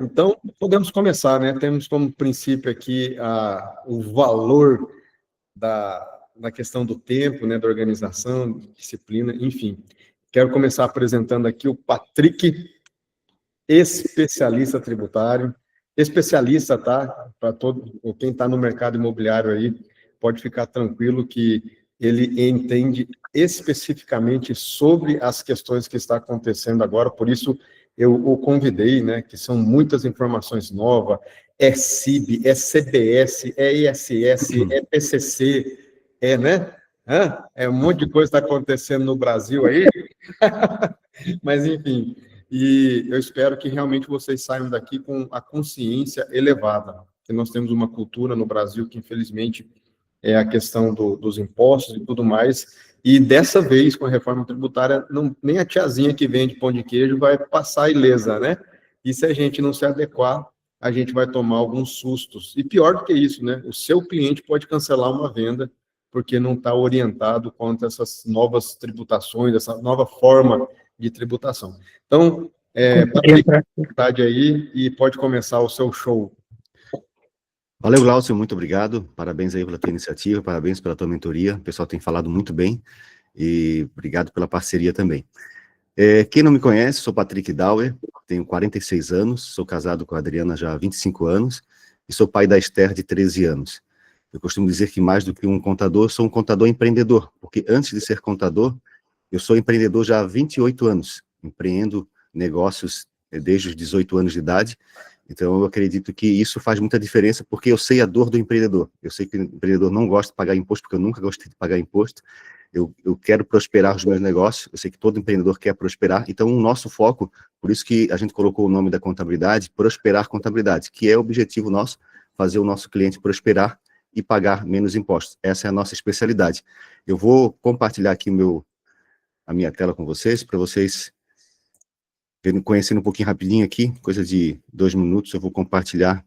Então, podemos começar, né? Temos como princípio aqui o valor da questão do tempo, né? Da organização, disciplina, enfim. Quero começar apresentando aqui o Patrick, especialista tributário. Especialista, tá? Para todo quem está no mercado imobiliário aí, pode ficar tranquilo que ele entende especificamente sobre as questões que está acontecendo agora, por isso eu o convidei, né, que são muitas informações novas, é CIB, é CBS, é ISS, é PCC, né? É um monte de coisa que está acontecendo no Brasil aí, mas enfim, e eu espero que realmente vocês saiam daqui com a consciência elevada, porque nós temos uma cultura no Brasil que, infelizmente, é a questão dos impostos e tudo mais, e dessa vez, com a reforma tributária, nem a tiazinha que vende pão de queijo vai passar ilesa, né? E se a gente não se adequar, a gente vai tomar alguns sustos. E pior do que isso, né? O seu cliente pode cancelar uma venda porque não está orientado quanto a essas novas tributações, essa nova forma de tributação. Então, Patrick, vontade aí e pode começar o seu show. Valeu, Glaucio, muito obrigado. Parabéns aí pela tua iniciativa, parabéns pela tua mentoria. O pessoal tem falado muito bem e obrigado pela parceria também. Quem não me conhece, sou Patrick Dauer, tenho 46 anos, sou casado com a Adriana já há 25 anos e sou pai da Esther de 13 anos. Eu costumo dizer que mais do que um contador, sou um contador empreendedor, porque antes de ser contador, eu sou empreendedor já há 28 anos, empreendo negócios desde os 18 anos de idade. Então, eu acredito que isso faz muita diferença, porque eu sei a dor do empreendedor. Eu sei que o empreendedor não gosta de pagar imposto, porque eu nunca gostei de pagar imposto. Eu quero prosperar os meus negócios, eu sei que todo empreendedor quer prosperar. Então, o nosso foco, por isso que a gente colocou o nome da contabilidade, prosperar contabilidade, que é o objetivo nosso, fazer o nosso cliente prosperar e pagar menos impostos. Essa é a nossa especialidade. Eu vou compartilhar aqui a minha tela com vocês, para vocês conhecendo um pouquinho rapidinho aqui, coisa de 2 minutos, eu vou compartilhar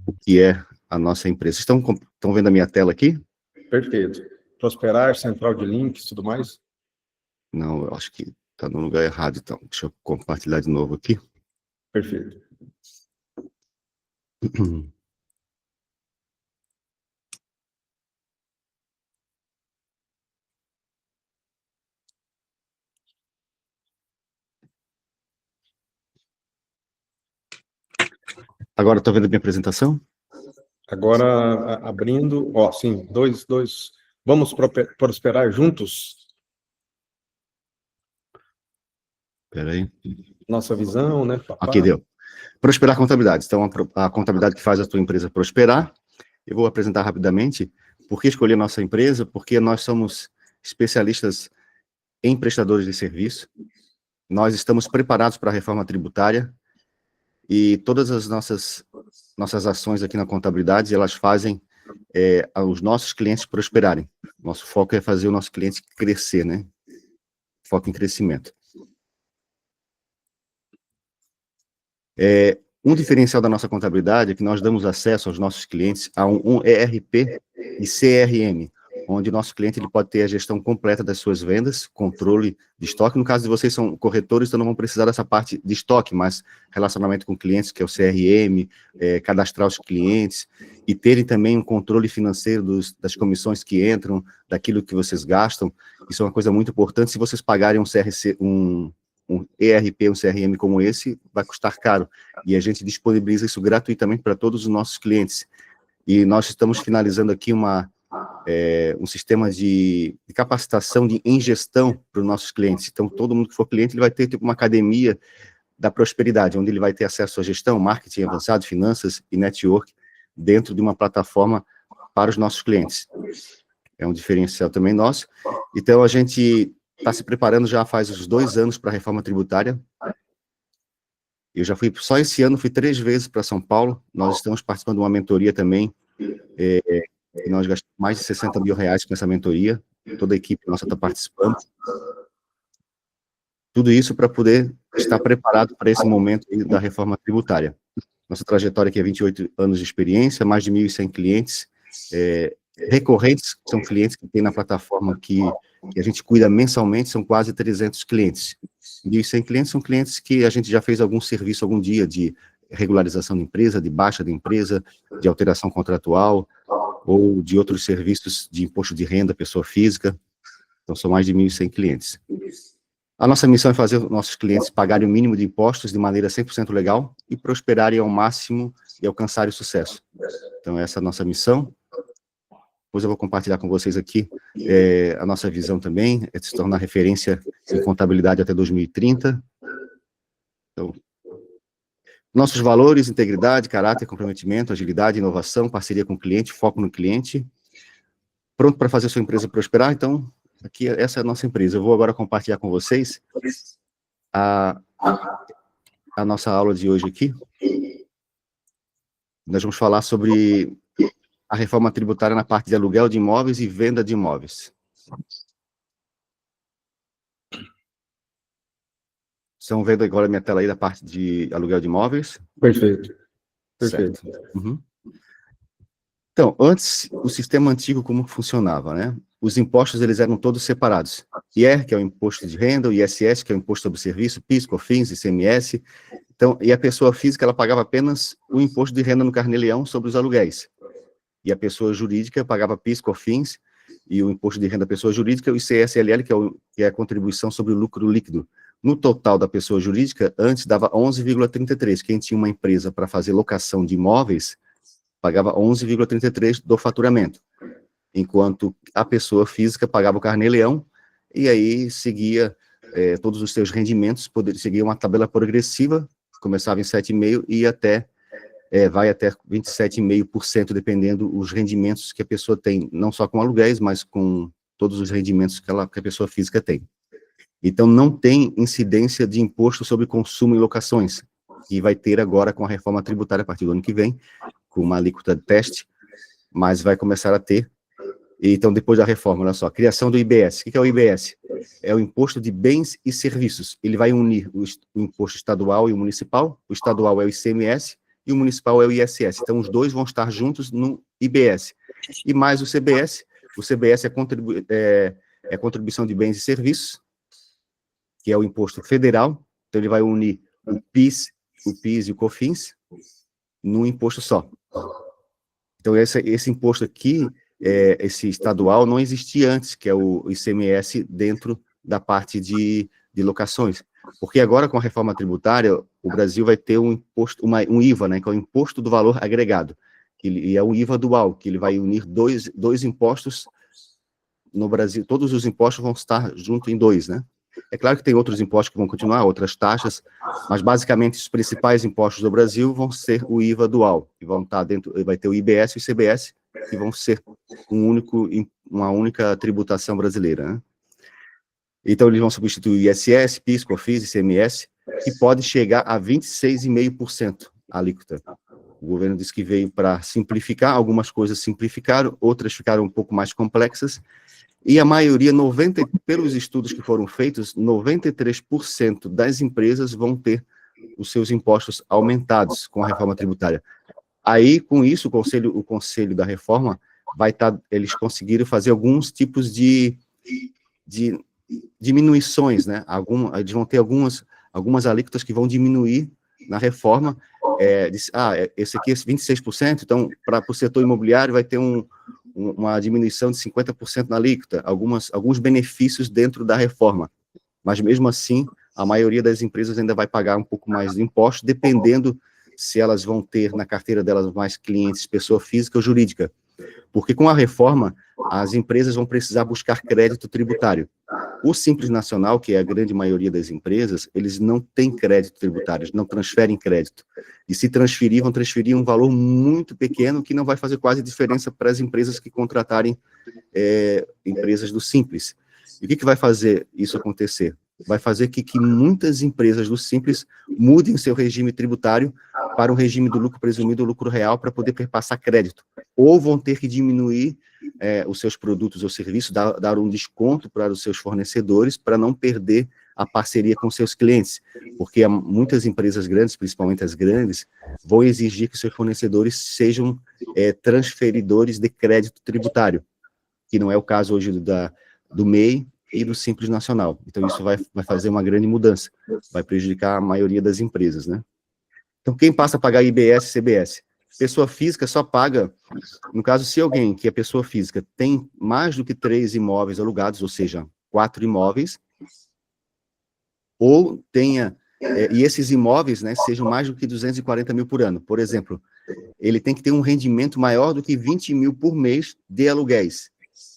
o que é a nossa empresa. Estão vendo a minha tela aqui? Perfeito. Prosperar, central de links, tudo mais? Não, eu acho que está no lugar errado, então. Deixa eu compartilhar de novo aqui. Perfeito. Agora estou vendo a minha apresentação? Agora, abrindo, sim, dois. Vamos prosperar juntos? Espera aí. Nossa visão, né, papá? Aqui deu. Prosperar contabilidade. Então, a contabilidade que faz a tua empresa prosperar. Eu vou apresentar rapidamente por que escolher nossa empresa, porque nós somos especialistas em prestadores de serviço. Nós estamos preparados para a reforma tributária e todas as nossas ações aqui na contabilidade, elas fazem os nossos clientes prosperarem. Nosso foco é fazer o nosso cliente crescer, né? Foco em crescimento. Um diferencial da nossa contabilidade é que nós damos acesso aos nossos clientes a um ERP e CRM, onde o nosso cliente ele pode ter a gestão completa das suas vendas, controle de estoque. No caso de vocês são corretores, então não vão precisar dessa parte de estoque, mas relacionamento com clientes, que é o CRM, cadastrar os clientes, e terem também um controle financeiro das comissões que entram, daquilo que vocês gastam. Isso é uma coisa muito importante. Se vocês pagarem um ERP, um CRM como esse, vai custar caro. E a gente disponibiliza isso gratuitamente para todos os nossos clientes. E nós estamos finalizando aqui um sistema de capacitação em gestão para os nossos clientes. Então, todo mundo que for cliente, ele vai ter tipo uma academia da prosperidade, onde ele vai ter acesso à gestão, marketing avançado, finanças e network, dentro de uma plataforma para os nossos clientes. É um diferencial também nosso. Então, a gente está se preparando já faz uns 2 anos para a reforma tributária. Eu já só esse ano fui 3 vezes para São Paulo. Nós estamos participando de uma mentoria também, e nós gastamos mais de R$60 mil com essa mentoria. Toda a equipe nossa está participando. Tudo isso para poder estar preparado para esse momento da reforma tributária. Nossa trajetória aqui é 28 anos de experiência, mais de 1.100 clientes recorrentes, que são clientes que tem na plataforma que a gente cuida mensalmente, são quase 300 clientes. 1.100 clientes são clientes que a gente já fez algum serviço algum dia de regularização de empresa, de baixa de empresa, de alteração contratual, ou de outros serviços de imposto de renda, pessoa física. Então, são mais de 1.100 clientes. A nossa missão é fazer os nossos clientes pagarem o mínimo de impostos de maneira 100% legal e prosperarem ao máximo e alcançarem o sucesso. Então, essa é a nossa missão. Depois eu vou compartilhar com vocês aqui a nossa visão também, é de se tornar referência em contabilidade até 2030. Então, nossos valores: integridade, caráter, comprometimento, agilidade, inovação, parceria com o cliente, foco no cliente. Pronto para fazer a sua empresa prosperar? Então, aqui, essa é a nossa empresa. Eu vou agora compartilhar com vocês a nossa aula de hoje aqui. Nós vamos falar sobre a reforma tributária na parte de aluguel de imóveis e venda de imóveis. Estão vendo agora a minha tela aí da parte de aluguel de imóveis? Perfeito. Perfeito. Uhum. Então, antes, o sistema antigo, como funcionava, né? Os impostos, eles eram todos separados. IR, que é o imposto de renda, o ISS, que é o imposto sobre serviço, PIS, COFINS, ICMS. Então, e a pessoa física, ela pagava apenas o imposto de renda no carnê-leão sobre os aluguéis. E a pessoa jurídica pagava PIS, COFINS, e o imposto de renda da pessoa jurídica, o ICSLL, que é a contribuição sobre o lucro líquido. No total da pessoa jurídica, antes dava 11,33. Quem tinha uma empresa para fazer locação de imóveis, pagava 11,33 do faturamento, enquanto a pessoa física pagava o carnê-leão, e aí seguia todos os seus rendimentos, seguia uma tabela progressiva, começava em 7,5% e vai até 27,5%, dependendo os rendimentos que a pessoa tem, não só com aluguéis, mas com todos os rendimentos que a pessoa física tem. Então, não tem incidência de imposto sobre consumo e locações, que vai ter agora com a reforma tributária a partir do ano que vem, com uma alíquota de teste, mas vai começar a ter. Então, depois da reforma, olha só, criação do IBS. O que é o IBS? É o Imposto de Bens e Serviços. Ele vai unir o imposto estadual e o municipal. O estadual é o ICMS e o municipal é o ISS. Então, os dois vão estar juntos no IBS. E mais o CBS. O CBS é contribuição de bens e serviços, que é o imposto federal. Então, ele vai unir o PIS e o COFINS num imposto só. Então, esse imposto aqui, esse estadual, não existia antes, que é o ICMS dentro da parte de locações. Porque agora, com a reforma tributária, o Brasil vai ter um imposto, um IVA, né, que é o Imposto do Valor Agregado, e é o IVA dual, que ele vai unir dois impostos no Brasil. Todos os impostos vão estar junto em dois, né? É claro que tem outros impostos que vão continuar, outras taxas, mas basicamente os principais impostos do Brasil vão ser o IVA dual, que vão estar dentro, vai ter o IBS e o CBS, que vão ser uma única tributação brasileira, né? Então, eles vão substituir o ISS, PIS, COFINS, ICMS, que pode chegar a 26,5% a alíquota. O governo disse que veio para simplificar, algumas coisas simplificaram, outras ficaram um pouco mais complexas, e a maioria, pelos estudos que foram feitos, 93% das empresas vão ter os seus impostos aumentados com a reforma tributária. Aí, com isso, o conselho da reforma eles conseguiram fazer alguns tipos de diminuições, né? Eles vão ter algumas alíquotas que vão diminuir na reforma. Esse aqui é 26%, então, para o setor imobiliário vai ter uma diminuição de 50% na alíquota, alguns benefícios dentro da reforma. Mas, mesmo assim, a maioria das empresas ainda vai pagar um pouco mais de imposto, dependendo se elas vão ter na carteira delas mais clientes, pessoa física ou jurídica. Porque, com a reforma, as empresas vão precisar buscar crédito tributário. O Simples Nacional, que é a grande maioria das empresas, eles não têm crédito tributário, não transferem crédito. E se transferir, vão transferir um valor muito pequeno, que não vai fazer quase diferença para as empresas que contratarem empresas do Simples. E o que vai fazer isso acontecer? Vai fazer que muitas empresas do Simples mudem seu regime tributário para um regime do lucro presumido, lucro real, para poder perpassar crédito. Ou vão ter que diminuir os seus produtos ou serviços, dar um desconto para os seus fornecedores, para não perder a parceria com seus clientes, porque muitas empresas grandes, principalmente as grandes, vão exigir que seus fornecedores sejam transferidores de crédito tributário, que não é o caso hoje do MEI e do Simples Nacional. Então, isso vai fazer uma grande mudança, vai prejudicar a maioria das empresas, né? Então, quem passa a pagar IBS e CBS? Pessoa física só paga, no caso, se alguém que é pessoa física tem mais do que 3 imóveis alugados, ou seja, 4 imóveis, ou tenha, e esses imóveis, né, sejam mais do que 240 mil por ano. Por exemplo, ele tem que ter um rendimento maior do que 20 mil por mês de aluguéis,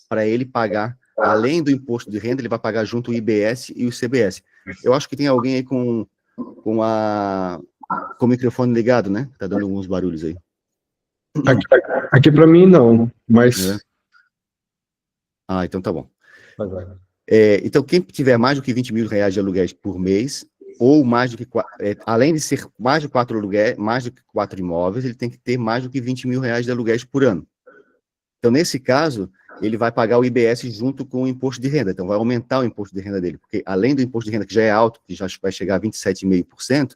para ele pagar, além do imposto de renda, ele vai pagar junto o IBS e o CBS. Eu acho que tem alguém aí com o microfone ligado, né? Tá dando alguns barulhos aí. Aqui para mim não, mas... Então tá bom. Vai. Então, quem tiver mais do que 20 mil reais de aluguéis por mês, ou mais do que, além de ser mais de 4 aluguéis, mais do que 4 imóveis, ele tem que ter mais do que 20 mil reais de aluguéis por ano. Então, nesse caso, ele vai pagar o IBS junto com o imposto de renda. Então, vai aumentar o imposto de renda dele, porque além do imposto de renda, que já é alto, que já vai chegar a 27,5%,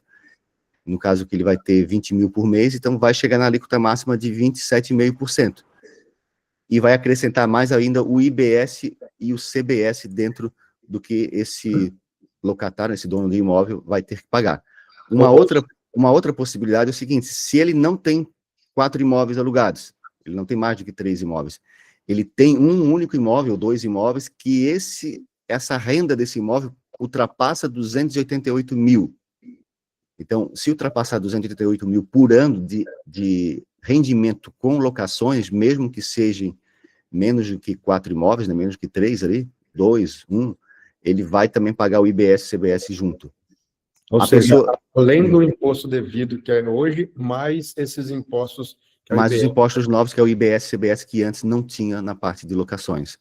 no caso que ele vai ter 20 mil por mês, então vai chegar na alíquota máxima de 27,5%. E vai acrescentar mais ainda o IBS e o CBS dentro do que esse locatário, esse dono do imóvel, vai ter que pagar. Uma outra possibilidade é o seguinte: se ele não tem 4 imóveis alugados, ele não tem mais do que 3 imóveis, ele tem um único imóvel, 2 imóveis, que essa renda desse imóvel ultrapassa 288 mil. Então, se ultrapassar 288 mil por ano de rendimento com locações, mesmo que sejam menos do que 4 imóveis, né, menos que 3 ali, 2, 1, ele vai também pagar o IBS e CBS junto. Ou seja, além do imposto devido que é hoje, mais esses impostos... Mais os impostos novos, que é o IBS e CBS, que antes não tinha na parte de locações.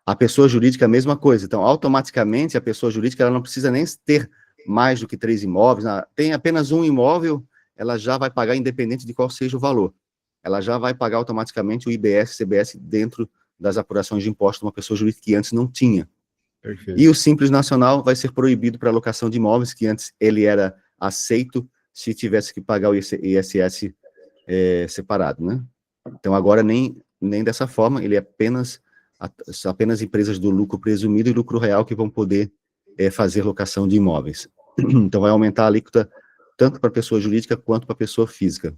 A pessoa jurídica, a mesma coisa. Então, automaticamente, a pessoa jurídica ela não precisa nem ter mais do que 3 imóveis, tem apenas um imóvel, ela já vai pagar, independente de qual seja o valor. Ela já vai pagar automaticamente o IBS e CBS dentro das apurações de impostos de uma pessoa jurídica que antes não tinha. Perfeito. E o Simples Nacional vai ser proibido para alocação de imóveis, que antes ele era aceito se tivesse que pagar o ISS separado, né? Então, agora nem dessa forma, ele é apenas empresas do lucro presumido e lucro real que vão poder fazer locação de imóveis. Então, vai aumentar a alíquota tanto para pessoa jurídica quanto para pessoa física.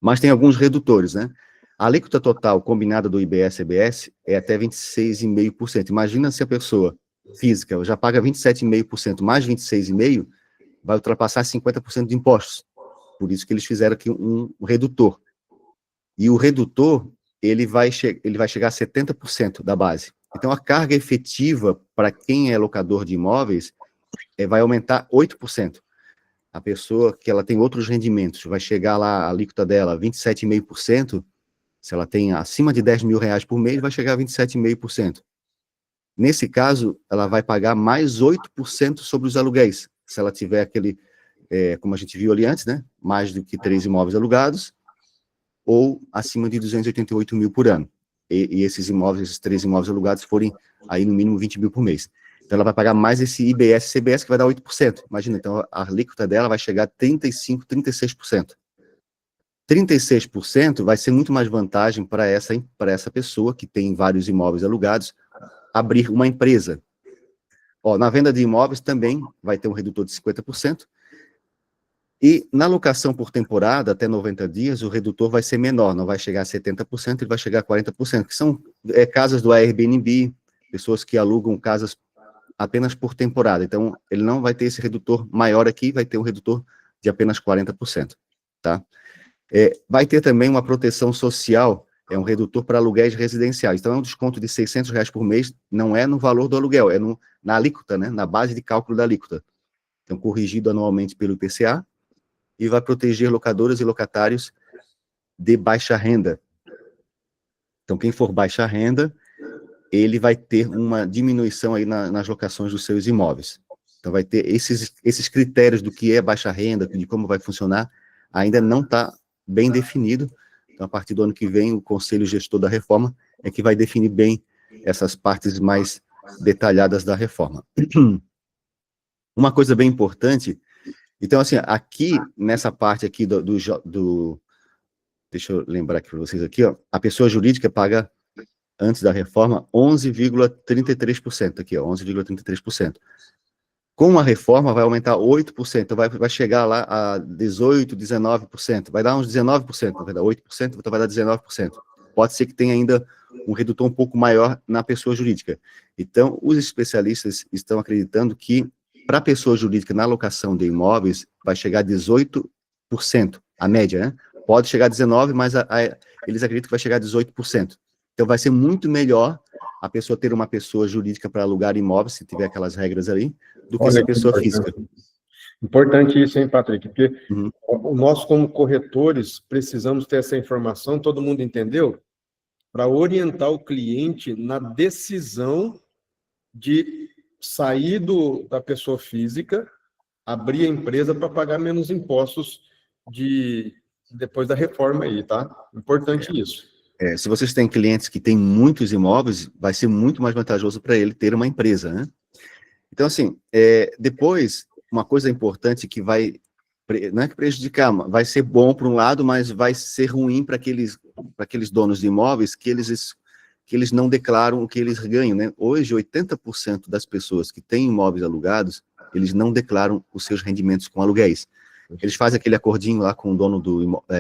Mas tem alguns redutores, né? A alíquota total combinada do IBS e CBS é até 26,5%. Imagina se a pessoa física já paga 27,5%, mais 26,5%, vai ultrapassar 50% de impostos. Por isso que eles fizeram aqui um redutor. E o redutor, ele vai chegar a 70% da base. Então, a carga efetiva para quem é locador de imóveis vai aumentar 8%. A pessoa que ela tem outros rendimentos, vai chegar lá, a alíquota dela, 27,5%, se ela tem acima de 10 mil reais por mês, vai chegar a 27,5%. Nesse caso, ela vai pagar mais 8% sobre os aluguéis, se ela tiver aquele, como a gente viu ali antes, né, mais do que 3 imóveis alugados, ou acima de 288 mil por ano. E esses 3 imóveis alugados forem aí no mínimo 20 mil por mês. Então, ela vai pagar mais esse IBS e CBS, que vai dar 8%. Imagina, então, a alíquota dela vai chegar a 35%, 36%. 36% vai ser muito mais vantagem para essa pessoa que tem vários imóveis alugados, abrir uma empresa. Na venda de imóveis também vai ter um redutor de 50%, e na locação por temporada, até 90 dias, o redutor vai ser menor, não vai chegar a 70%, ele vai chegar a 40%, que são casas do Airbnb, pessoas que alugam casas apenas por temporada. Então, ele não vai ter esse redutor maior aqui, vai ter um redutor de apenas 40%, tá? Vai ter também uma proteção social, um redutor para aluguéis residenciais. Então, é um desconto de R$600 por mês, não é no valor do aluguel, é na alíquota, né? Na base de cálculo da alíquota. Então, corrigido anualmente pelo IPCA, e vai proteger locadoras e locatários de baixa renda. Então, quem for baixa renda, ele vai ter uma diminuição aí nas locações dos seus imóveis. Então, vai ter esses critérios do que é baixa renda, de como vai funcionar, ainda não está bem definido. Então, a partir do ano que vem, o Conselho Gestor da Reforma é que vai definir bem essas partes mais detalhadas da reforma. Uma coisa bem importante, então, assim, aqui, nessa parte aqui deixa eu lembrar aqui para vocês aqui, a pessoa jurídica paga, antes da reforma, 11,33%, aqui, 11,33%. Com a reforma, vai aumentar 8%, então vai chegar lá a 18%, 19%, vai dar uns 19%, vai dar 8%, então vai dar 19%. Pode ser que tenha ainda um redutor um pouco maior na pessoa jurídica. Então, os especialistas estão acreditando que, para a pessoa jurídica, na locação de imóveis, vai chegar a 18%, a média, né? Pode chegar a 19%, mas eles acreditam que vai chegar a 18%. Então, vai ser muito melhor a pessoa ter uma pessoa jurídica para alugar imóveis, se tiver aquelas regras ali, do que essa pessoa física. Importante isso, hein, Patrick? Porque nós, como corretores, precisamos ter essa informação, todo mundo entendeu? Para orientar o cliente na decisão de sair da pessoa física, abrir a empresa para pagar menos impostos depois da reforma aí, tá? Importante isso. Se vocês têm clientes que têm muitos imóveis, vai ser muito mais vantajoso para ele ter uma empresa, né? Então, assim, depois, uma coisa importante que vai, não é que prejudicar, vai ser bom para um lado, mas vai ser ruim para aqueles donos de imóveis que eles não declaram o que eles ganham, né? Hoje, 80% das pessoas que têm imóveis alugados, eles não declaram os seus rendimentos com aluguéis. Eles fazem aquele acordinho lá com o dono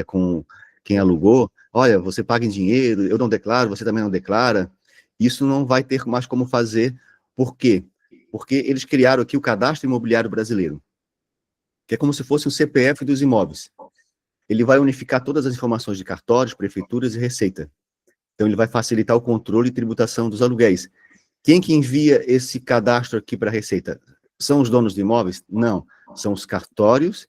com quem alugou, olha, você paga em dinheiro, eu não declaro, você também não declara. Isso não vai ter mais como fazer. Por quê? Porque eles criaram aqui o Cadastro Imobiliário Brasileiro, que é como se fosse um CPF dos imóveis. Ele vai unificar todas as informações de cartórios, prefeituras e receita. Então, ele vai facilitar o controle e tributação dos aluguéis. Quem que envia esse cadastro aqui para a Receita? São os donos de imóveis? Não. São os cartórios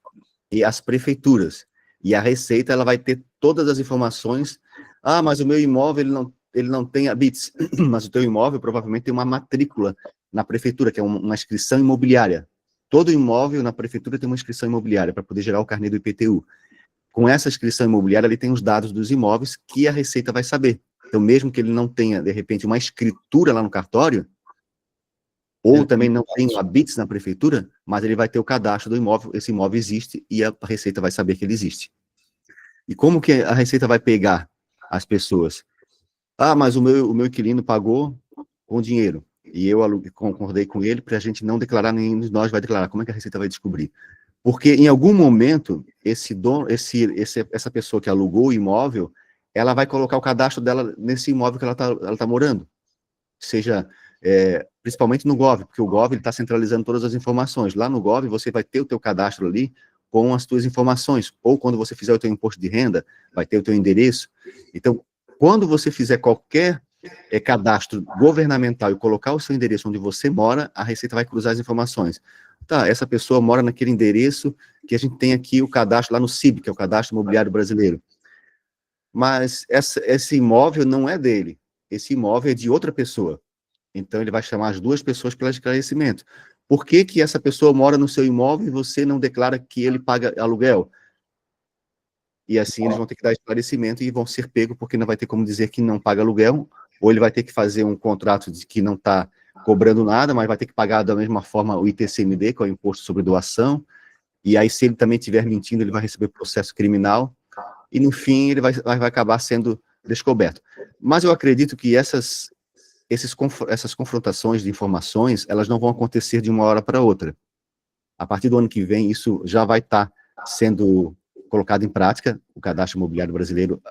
e as prefeituras. E a Receita, ela vai ter todas as informações. Ah, mas o meu imóvel, ele não tem habites. Mas o teu imóvel provavelmente tem uma matrícula na prefeitura, que é uma inscrição imobiliária. Todo imóvel na prefeitura tem uma inscrição imobiliária para poder gerar o carnê do IPTU. Com essa inscrição imobiliária, ele tem os dados dos imóveis que a Receita vai saber. Então, mesmo que ele não tenha, de repente, uma escritura lá no cartório, ou também não tenha habites na prefeitura, mas ele vai ter o cadastro do imóvel, esse imóvel existe e a Receita vai saber que ele existe. E como que a Receita vai pegar as pessoas? Ah, mas o meu inquilino pagou com dinheiro, e eu concordei com ele para a gente não declarar, nenhum de nós vai declarar. Como é que a Receita vai descobrir? Porque em algum momento, essa pessoa que alugou o imóvel, ela vai colocar o cadastro dela nesse imóvel que ela tá morando. Seja, principalmente no Gov, porque o Gov está centralizando todas as informações. Lá no Gov, você vai ter o teu cadastro ali com as tuas informações. Ou quando você fizer o teu imposto de renda, vai ter o teu endereço. Então, quando você fizer qualquer cadastro governamental e colocar o seu endereço onde você mora, a Receita vai cruzar as informações. Tá, essa pessoa mora naquele endereço que a gente tem aqui o cadastro lá no CIB, que é o Cadastro Imobiliário Brasileiro. Mas esse imóvel não é dele. Esse imóvel é de outra pessoa. Então, ele vai chamar as duas pessoas para esclarecimento. Por que que essa pessoa mora no seu imóvel e você não declara que ele paga aluguel? E assim, eles vão ter que dar esclarecimento e vão ser pegos, porque não vai ter como dizer que não paga aluguel, ou ele vai ter que fazer um contrato de que não está cobrando nada, mas vai ter que pagar da mesma forma o ITCMD, que é o Imposto sobre Doação, e aí, se ele também estiver mentindo, ele vai receber processo criminal, e no fim, ele vai acabar sendo descoberto. Mas eu acredito que essas confrontações de informações, elas não vão acontecer de uma hora para outra. A partir do ano que vem, isso já vai estar sendo colocado em prática. O Cadastro Imobiliário Brasileiro,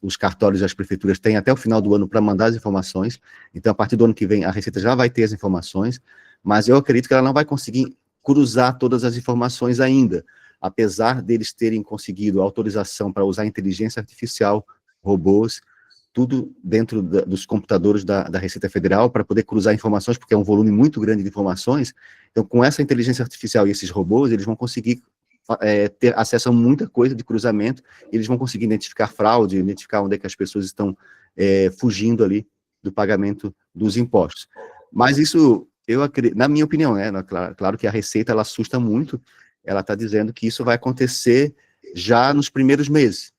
os cartórios e as prefeituras têm até o final do ano para mandar as informações. Então, a partir do ano que vem, a Receita já vai ter as informações, mas eu acredito que ela não vai conseguir cruzar todas as informações ainda, apesar deles terem conseguido autorização para usar inteligência artificial, robôs, tudo dentro dos computadores da Receita Federal, para poder cruzar informações, porque é um volume muito grande de informações. Então, com essa inteligência artificial e esses robôs, eles vão conseguir ter acesso a muita coisa de cruzamento, eles vão conseguir identificar fraude, identificar onde é que as pessoas estão fugindo ali do pagamento dos impostos. Mas isso, eu acredito, na minha opinião, né, claro que a Receita, ela assusta muito, ela está dizendo que isso vai acontecer já nos primeiros meses,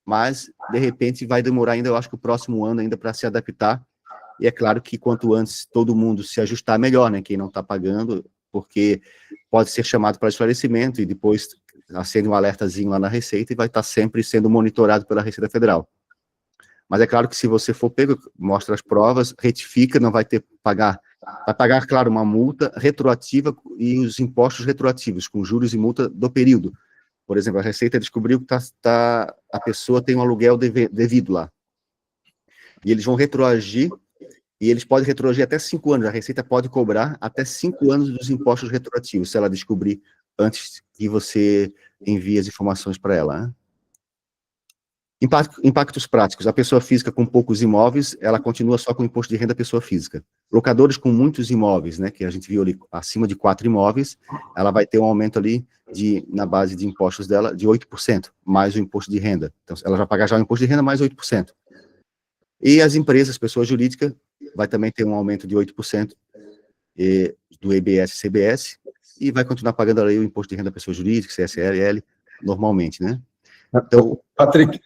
mas, de repente, vai demorar ainda, eu acho que o próximo ano ainda para se adaptar, e é claro que quanto antes todo mundo se ajustar, melhor, né, quem não está pagando, porque pode ser chamado para esclarecimento, e depois acende um alertazinho lá na Receita, e vai estar sempre sendo monitorado pela Receita Federal. Mas é claro que se você for pego, mostra as provas, retifica, não vai ter que pagar Vai pagar, claro, uma multa retroativa e os impostos retroativos, com juros e multa do período. Por exemplo, a Receita descobriu que a pessoa tem um aluguel devido lá. E eles vão retroagir, e eles podem retroagir até 5 anos. A Receita pode cobrar até 5 anos dos impostos retroativos, se ela descobrir antes que você envie as informações para ela, né? Impactos práticos. A pessoa física com poucos imóveis, ela continua só com o imposto de renda pessoa física. Locadores com muitos imóveis, né, que a gente viu ali, acima de 4 imóveis, ela vai ter um aumento ali, na base de impostos dela, de 8%, mais o imposto de renda. Então, ela vai pagar já o imposto de renda mais 8%. E as empresas, pessoa jurídica, vai também ter um aumento de 8% do EBS e CBS, e vai continuar pagando ali o imposto de renda pessoa jurídica, CSLL, normalmente, né? Então, Patrick,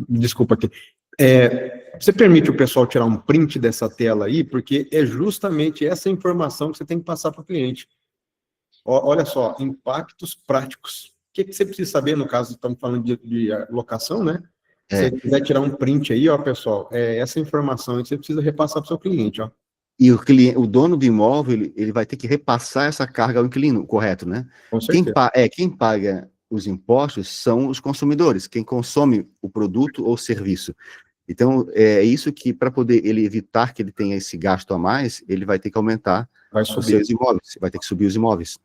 desculpa aqui. Você permite o pessoal tirar um print dessa tela aí, porque é justamente essa informação que você tem que passar para o cliente. Olha só, impactos práticos. O que você precisa saber, no caso, estamos falando de locação, né? Se você quiser tirar um print aí, ó, pessoal, essa informação que você precisa repassar para o seu cliente, ó. E o dono do imóvel, ele vai ter que repassar essa carga ao inquilino, correto, né? Com certeza. Quem paga os impostos são os consumidores, quem consome o produto ou serviço. Então, é isso que, para poder ele evitar que ele tenha esse gasto a mais, ele vai ter que aumentar os seus imóveis, vai ter que subir os imóveis.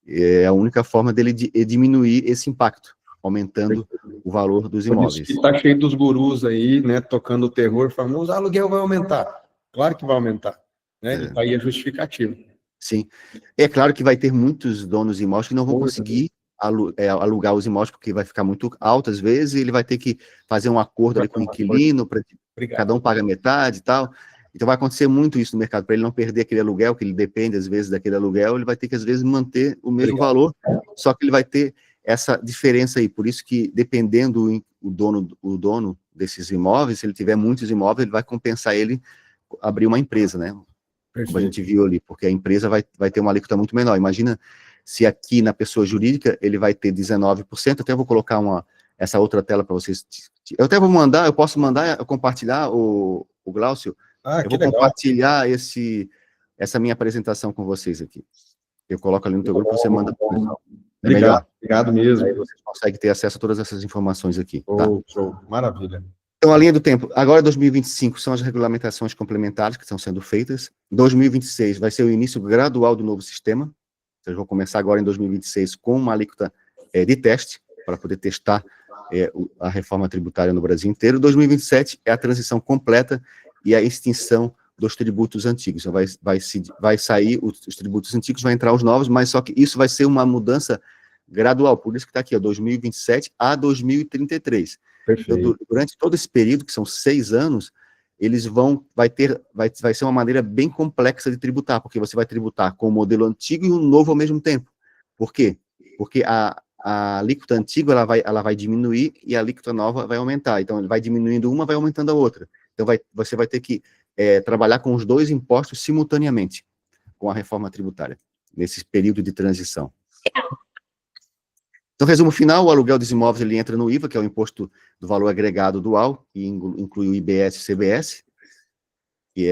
É a única forma dele diminuir esse impacto, aumentando o valor dos imóveis. Por isso que está cheio dos gurus aí, né, tocando o terror, famoso, aluguel vai aumentar. Claro que vai aumentar, né? E aí é justificativo. Sim. É claro que vai ter muitos donos de imóveis que não vão conseguir alugar os imóveis, porque vai ficar muito alto às vezes, e ele vai ter que fazer um acordo ali com o inquilino, para cada um paga metade e tal. Então vai acontecer muito isso no mercado, para ele não perder aquele aluguel, que ele depende às vezes daquele aluguel, ele vai ter que às vezes manter o mesmo valor, só que ele vai ter essa diferença aí. Por isso que, dependendo o dono desses imóveis, se ele tiver muitos imóveis, ele vai compensar ele abrir uma empresa, né? Como a gente viu ali, porque a empresa vai ter uma alíquota muito menor. Imagina se aqui na pessoa jurídica ele vai ter 19%, até vou colocar essa outra tela para vocês. Eu até vou mandar, eu posso mandar, compartilhar, o Glaucio, eu vou compartilhar essa minha apresentação com vocês aqui. Eu coloco ali no teu grupo, você manda. É melhor? Obrigado mesmo. Aí vocês conseguem ter acesso a todas essas informações aqui. Tá? Show. Maravilha. Então, a linha do tempo. Agora, 2025, são as regulamentações complementares que estão sendo feitas. 2026 vai ser o início gradual do novo sistema. Vocês vão começar agora em 2026 com uma alíquota de teste, para poder testar a reforma tributária no Brasil inteiro. 2027 é a transição completa e a extinção dos tributos antigos. Então, vai sair os tributos antigos, vai entrar os novos, mas só que isso vai ser uma mudança gradual. Por isso que está aqui, ó, 2027 a 2033. Então, durante todo esse período, que são 6 anos, vai ser uma maneira bem complexa de tributar, porque você vai tributar com o modelo antigo e o novo ao mesmo tempo. Por quê? Porque a alíquota antiga ela vai diminuir e a alíquota nova vai aumentar. Então, ele vai diminuindo uma, vai aumentando a outra. Então, você vai ter que trabalhar com os dois impostos simultaneamente, com a reforma tributária, nesse período de transição. Então, resumo final, o aluguel dos imóveis ele entra no IVA, que é o Imposto do Valor Agregado Dual, que inclui o IBS e CBS, que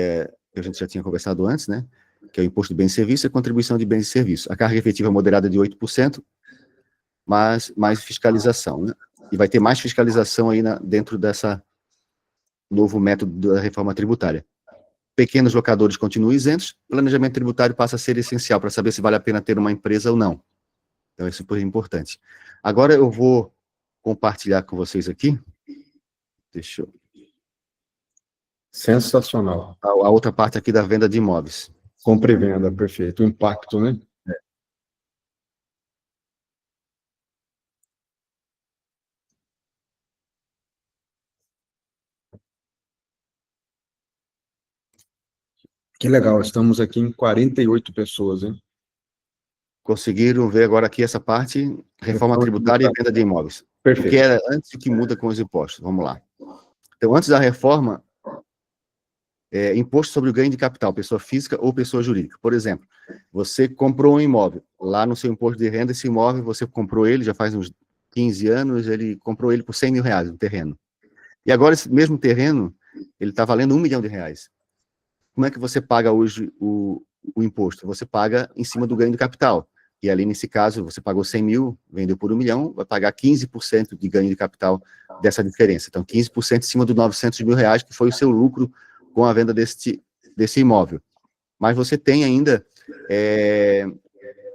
a gente já tinha conversado antes, né? Que é o Imposto de Bens e Serviços e a Contribuição de Bens e Serviços. A carga efetiva é moderada de 8%, mas mais fiscalização, né? E vai ter mais fiscalização aí dentro dessa novo método da reforma tributária. Pequenos locadores continuam isentos, planejamento tributário passa a ser essencial para saber se vale a pena ter uma empresa ou não. Então, é super importante. Agora eu vou compartilhar com vocês aqui. Deixa eu... Sensacional. A outra parte aqui da venda de imóveis. Compra e venda, perfeito. O impacto, né? Que legal, estamos aqui em 48 pessoas, hein? Conseguiram ver agora aqui essa parte, reforma tributária e venda de imóveis. Perfeito. O que era antes e o que muda com os impostos. Vamos lá. Então, antes da reforma, imposto sobre o ganho de capital, pessoa física ou pessoa jurídica. Por exemplo, você comprou um imóvel, lá no seu imposto de renda, esse imóvel, você comprou ele, já faz uns 15 anos, ele comprou ele por 100 mil reais, um terreno. E agora, esse mesmo terreno, ele está valendo R$1 milhão. como é que você paga hoje o imposto? Você paga em cima do ganho de capital. E ali, nesse caso, você pagou 100 mil, vendeu por 1 milhão, vai pagar 15% de ganho de capital dessa diferença. Então, 15% em cima dos 900 mil reais, que foi o seu lucro com a venda desse imóvel. Mas você tem ainda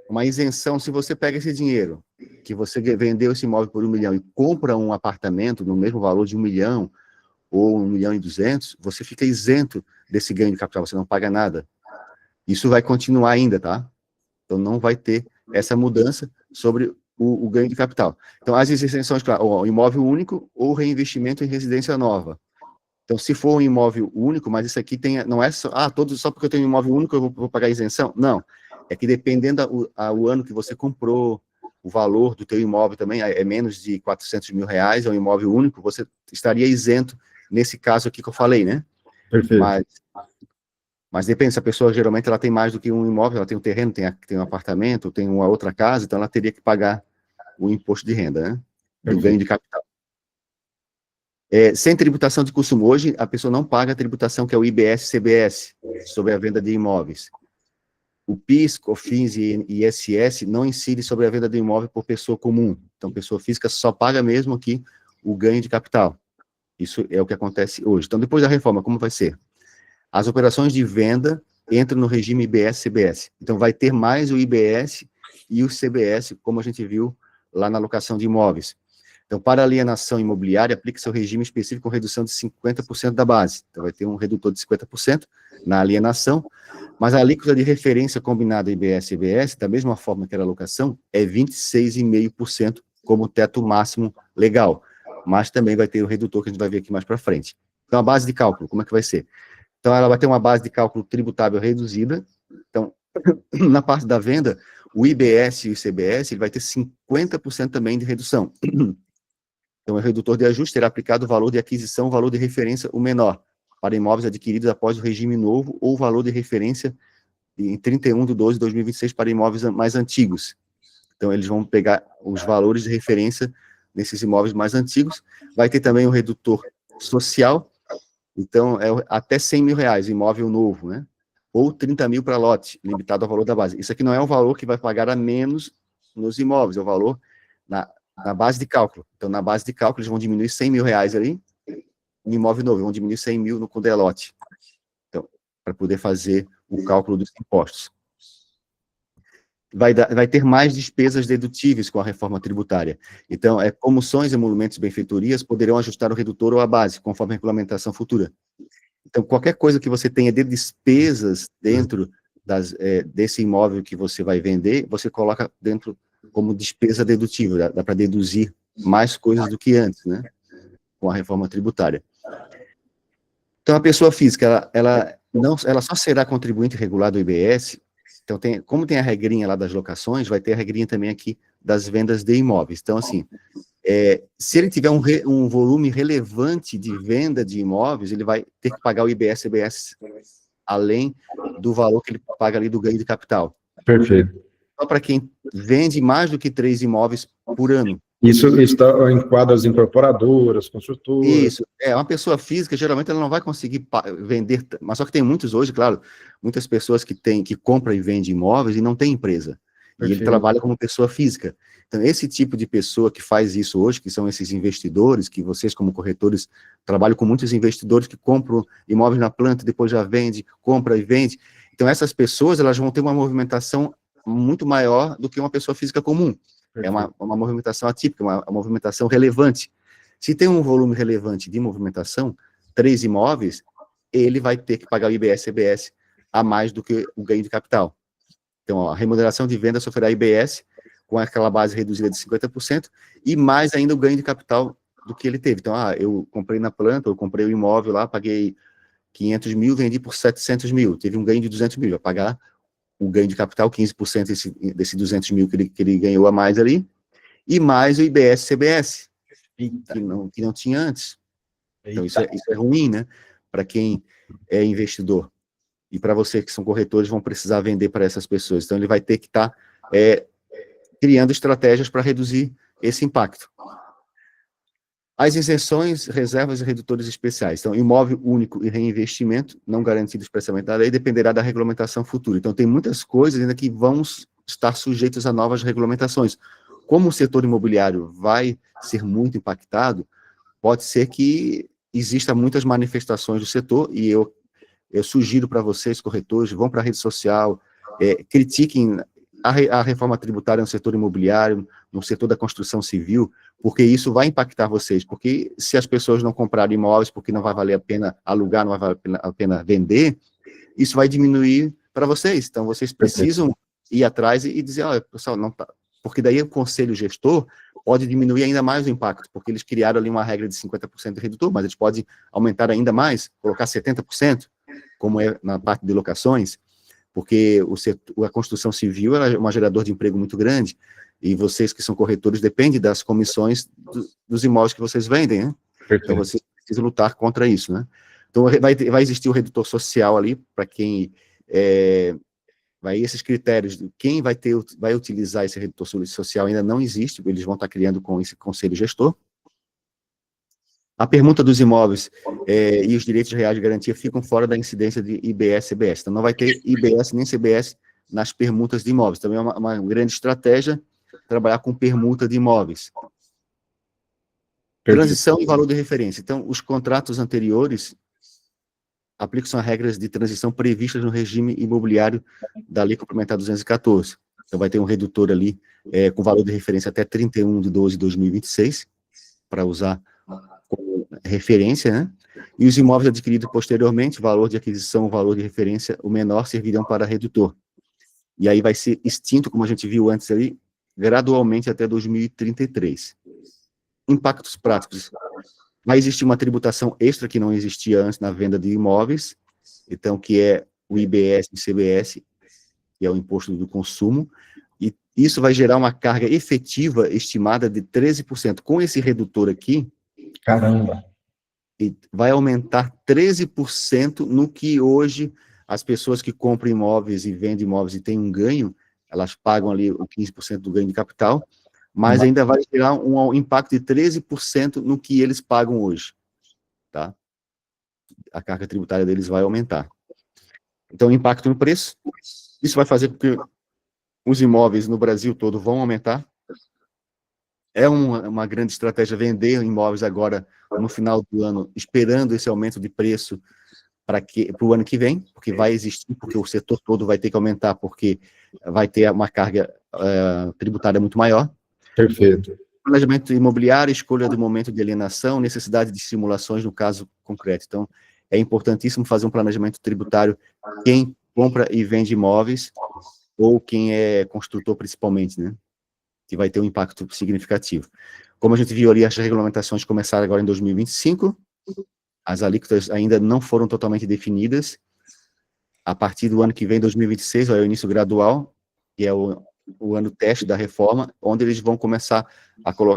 uma isenção, se você pega esse dinheiro, que você vendeu esse imóvel por 1 milhão e compra um apartamento no mesmo valor de 1 milhão, ou 1 milhão e 200, você fica isento desse ganho de capital, você não paga nada. Isso vai continuar ainda, tá? Então, não vai ter essa mudança sobre o ganho de capital. Então, as isenções, claro, o imóvel único ou reinvestimento em residência nova. Então, se for um imóvel único, mas isso aqui não é só, só porque eu tenho um imóvel único eu vou pagar isenção? Não. É que dependendo o ano que você comprou, o valor do teu imóvel também é menos de 400 mil reais, é um imóvel único, você estaria isento nesse caso aqui que eu falei, né? Perfeito. Mas depende, se a pessoa geralmente ela tem mais do que um imóvel, ela tem um terreno, tem um apartamento, tem uma outra casa, então ela teria que pagar o imposto de renda, né? Do ganho de capital. Sem tributação de consumo, hoje a pessoa não paga a tributação que é o IBS-CBS, sobre a venda de imóveis. O PIS, COFINS e ISS não incide sobre a venda de imóvel por pessoa comum. Então, pessoa física só paga mesmo aqui o ganho de capital. Isso é o que acontece hoje. Então, depois da reforma, como vai ser? As operações de venda entram no regime IBS-CBS. Então, vai ter mais o IBS e o CBS, como a gente viu lá na locação de imóveis. Então, para alienação imobiliária, aplica-se o regime específico com redução de 50% da base. Então, vai ter um redutor de 50% na alienação, mas a alíquota de referência combinada IBS-CBS, da mesma forma que era a locação, é 26,5% como teto máximo legal. Mas também vai ter o redutor que a gente vai ver aqui mais para frente. Então, a base de cálculo, como é que vai ser? Então, ela vai ter uma base de cálculo tributável reduzida. Então, na parte da venda, o IBS e o ICBS, ele vai ter 50% também de redução. Então, o redutor de ajuste será aplicado o valor de aquisição, o valor de referência, o menor, para imóveis adquiridos após o regime novo, ou o valor de referência em 31/12/2026 para imóveis mais antigos. Então, eles vão pegar os valores de referência nesses imóveis mais antigos. Vai ter também o redutor social, então, é até 100 mil reais, imóvel novo, né? Ou 30 mil para lote, limitado ao valor da base. Isso aqui não é o valor que vai pagar a menos nos imóveis, é o valor na base de cálculo. Então, na base de cálculo, eles vão diminuir 100 mil reais ali, no imóvel novo, vão diminuir 100 mil no quando é lote. Então, para poder fazer o cálculo dos impostos. Vai ter mais despesas dedutíveis com a reforma tributária. Então, comoções, emolumentos e benfeitorias poderão ajustar o redutor ou a base, conforme a regulamentação futura. Então, qualquer coisa que você tenha de despesas dentro desse imóvel que você vai vender, você coloca dentro como despesa dedutível, dá para deduzir mais coisas do que antes, né? Com a reforma tributária. Então, a pessoa física, ela só será contribuinte regular do IBS. Então, como tem a regrinha lá das locações, vai ter a regrinha também aqui das vendas de imóveis. Então, assim, se ele tiver um volume relevante de venda de imóveis, ele vai ter que pagar o IBS-CBS, além do valor que ele paga ali do ganho de capital. Perfeito. Só para quem vende mais do que 3 imóveis por ano. Isso enquadra as incorporadoras, construtoras. Isso, uma pessoa física, geralmente ela não vai conseguir vender, mas só que tem muitos hoje, claro, muitas pessoas que compram e vendem imóveis e não tem empresa, e ele trabalha como pessoa física. Então, esse tipo de pessoa que faz isso hoje, que são esses investidores, que vocês como corretores trabalham com muitos investidores que compram imóveis na planta, depois já vende, compra e vende. Então, essas pessoas, elas vão ter uma movimentação muito maior do que uma pessoa física comum. É uma movimentação atípica, uma movimentação relevante. Se tem um volume relevante de movimentação, 3 imóveis, ele vai ter que pagar o IBS-CBS a mais do que o ganho de capital. Então, a remuneração de venda sofrerá IBS com aquela base reduzida de 50% e mais ainda o ganho de capital do que ele teve. Então, eu comprei na planta, eu comprei o imóvel lá, paguei 500 mil, vendi por 700 mil, teve um ganho de 200 mil, vai pagar o ganho de capital, 15% desse 200 mil que ele ganhou a mais ali, e mais o IBS-CBS, que não tinha antes. Então, isso é ruim, né? Para quem é investidor. E para você que são corretores, vão precisar vender para essas pessoas. Então, ele vai ter que estar criando estratégias para reduzir esse impacto. As isenções, reservas e redutores especiais. Então, imóvel único e reinvestimento, não garantido expressamente da lei, dependerá da regulamentação futura. Então, tem muitas coisas ainda que vão estar sujeitas a novas regulamentações. Como o setor imobiliário vai ser muito impactado, pode ser que exista muitas manifestações do setor, e eu sugiro para vocês, corretores, vão para a rede social, critiquem a reforma tributária no setor imobiliário, no setor da construção civil, porque isso vai impactar vocês, porque se as pessoas não comprarem imóveis, porque não vai valer a pena alugar, não vai valer a pena vender, isso vai diminuir para vocês. Então, vocês precisam ir atrás e dizer, olha, pessoal, não tá, porque daí o conselho gestor pode diminuir ainda mais o impacto, porque eles criaram ali uma regra de 50% de redutor, mas eles podem aumentar ainda mais, colocar 70%, como é na parte de locações, porque a construção civil é um gerador de emprego muito grande, e vocês que são corretores dependem das comissões dos imóveis que vocês vendem, né? Então, vocês precisam lutar contra isso, né? Então, vai existir o redutor social ali, para quem... esses critérios de quem vai utilizar esse redutor social ainda não existe, eles vão estar criando com esse conselho gestor. A permuta dos imóveis e os direitos reais de garantia ficam fora da incidência de IBS e CBS. Então, não vai ter IBS nem CBS nas permutas de imóveis. Também é uma grande estratégia trabalhar com permuta de imóveis. Transição e valor de referência. Então, os contratos anteriores aplicam-se a regras de transição previstas no regime imobiliário da Lei Complementar 214. Então, vai ter um redutor ali com valor de referência até 31/12/2026, para usar como referência, né? E os imóveis adquiridos posteriormente, valor de aquisição, valor de referência, o menor, servirão para redutor. E aí vai ser extinto, como a gente viu antes ali, gradualmente até 2033. Impactos práticos. Vai existir uma tributação extra que não existia antes na venda de imóveis, então, que é o IBS e CBS, que é o Imposto do Consumo, e isso vai gerar uma carga efetiva estimada de 13%. Com esse redutor aqui, caramba, vai aumentar 13% no que hoje as pessoas que compram imóveis e vendem imóveis e têm um ganho, elas pagam ali o 15% do ganho de capital, mas ainda vai gerar um impacto de 13% no que eles pagam hoje, tá? A carga tributária deles vai aumentar. Então, impacto no preço, isso vai fazer com que os imóveis no Brasil todo vão aumentar. É uma grande estratégia vender imóveis agora, no final do ano, esperando esse aumento de preço para o ano que vem, porque vai existir, porque o setor todo vai ter que aumentar, porque vai ter uma carga tributária muito maior. Perfeito. Planejamento imobiliário, escolha do momento de alienação, necessidade de simulações no caso concreto. Então, é importantíssimo fazer um planejamento tributário, quem compra e vende imóveis, ou quem é construtor principalmente, né? Que vai ter um impacto significativo. Como a gente viu ali, as regulamentações começaram agora em 2025, as alíquotas ainda não foram totalmente definidas. A partir do ano que vem, 2026, é o início gradual, que é o ano teste da reforma, onde eles vão começar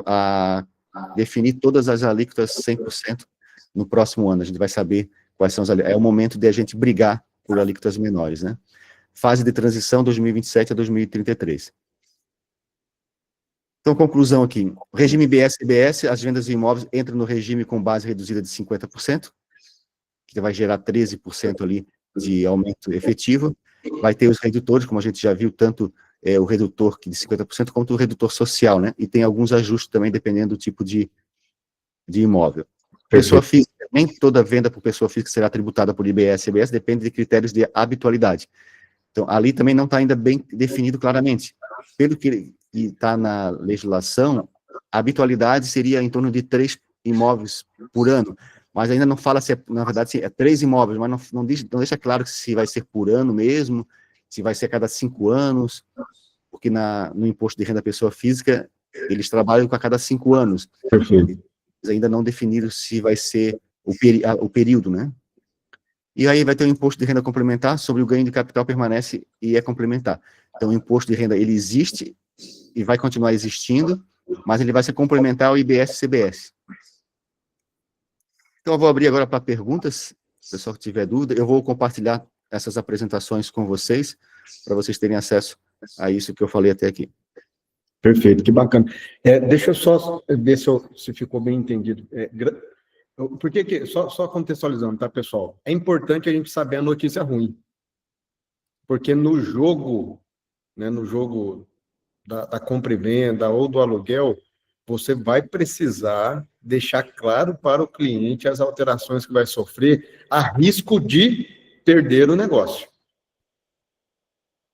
a definir todas as alíquotas 100% no próximo ano. A gente vai saber quais são as alíquotas. É o momento de a gente brigar por alíquotas menores, né? Fase de transição, 2027 a 2033. Então, conclusão aqui, regime IBS-CBS, as vendas de imóveis entram no regime com base reduzida de 50%, que vai gerar 13% ali de aumento efetivo. Vai ter os redutores, como a gente já viu, tanto o redutor de 50%, quanto o redutor social, né? E tem alguns ajustes também, dependendo do tipo de imóvel. Pessoa física, nem toda venda por pessoa física será tributada por IBS-CBS, depende de critérios de habitualidade. Então, ali também não está ainda bem definido claramente. Pelo que está na legislação, a habitualidade seria em torno de 3 imóveis por ano, mas ainda não fala se na verdade, se é 3 imóveis, mas não deixa claro se vai ser por ano mesmo, se vai ser a cada 5 anos, porque no imposto de renda pessoa física, eles trabalham com a cada 5 anos. Perfeito. Eles ainda não definiram se vai ser o período, né? E aí vai ter o imposto de renda complementar, sobre o ganho de capital permanece e é complementar. Então, o imposto de renda, ele existe e vai continuar existindo, mas ele vai ser complementar ao IBS-CBS. Então, eu vou abrir agora para perguntas, se o pessoal tiver dúvida. Eu vou compartilhar essas apresentações com vocês, para vocês terem acesso a isso que eu falei até aqui. Perfeito, que bacana. Deixa eu só ver se ficou bem entendido. Por que só contextualizando, tá, pessoal? É importante a gente saber a notícia ruim, porque no jogo, né, no jogo da compra e venda ou do aluguel, você vai precisar deixar claro para o cliente as alterações que vai sofrer, a risco de perder o negócio.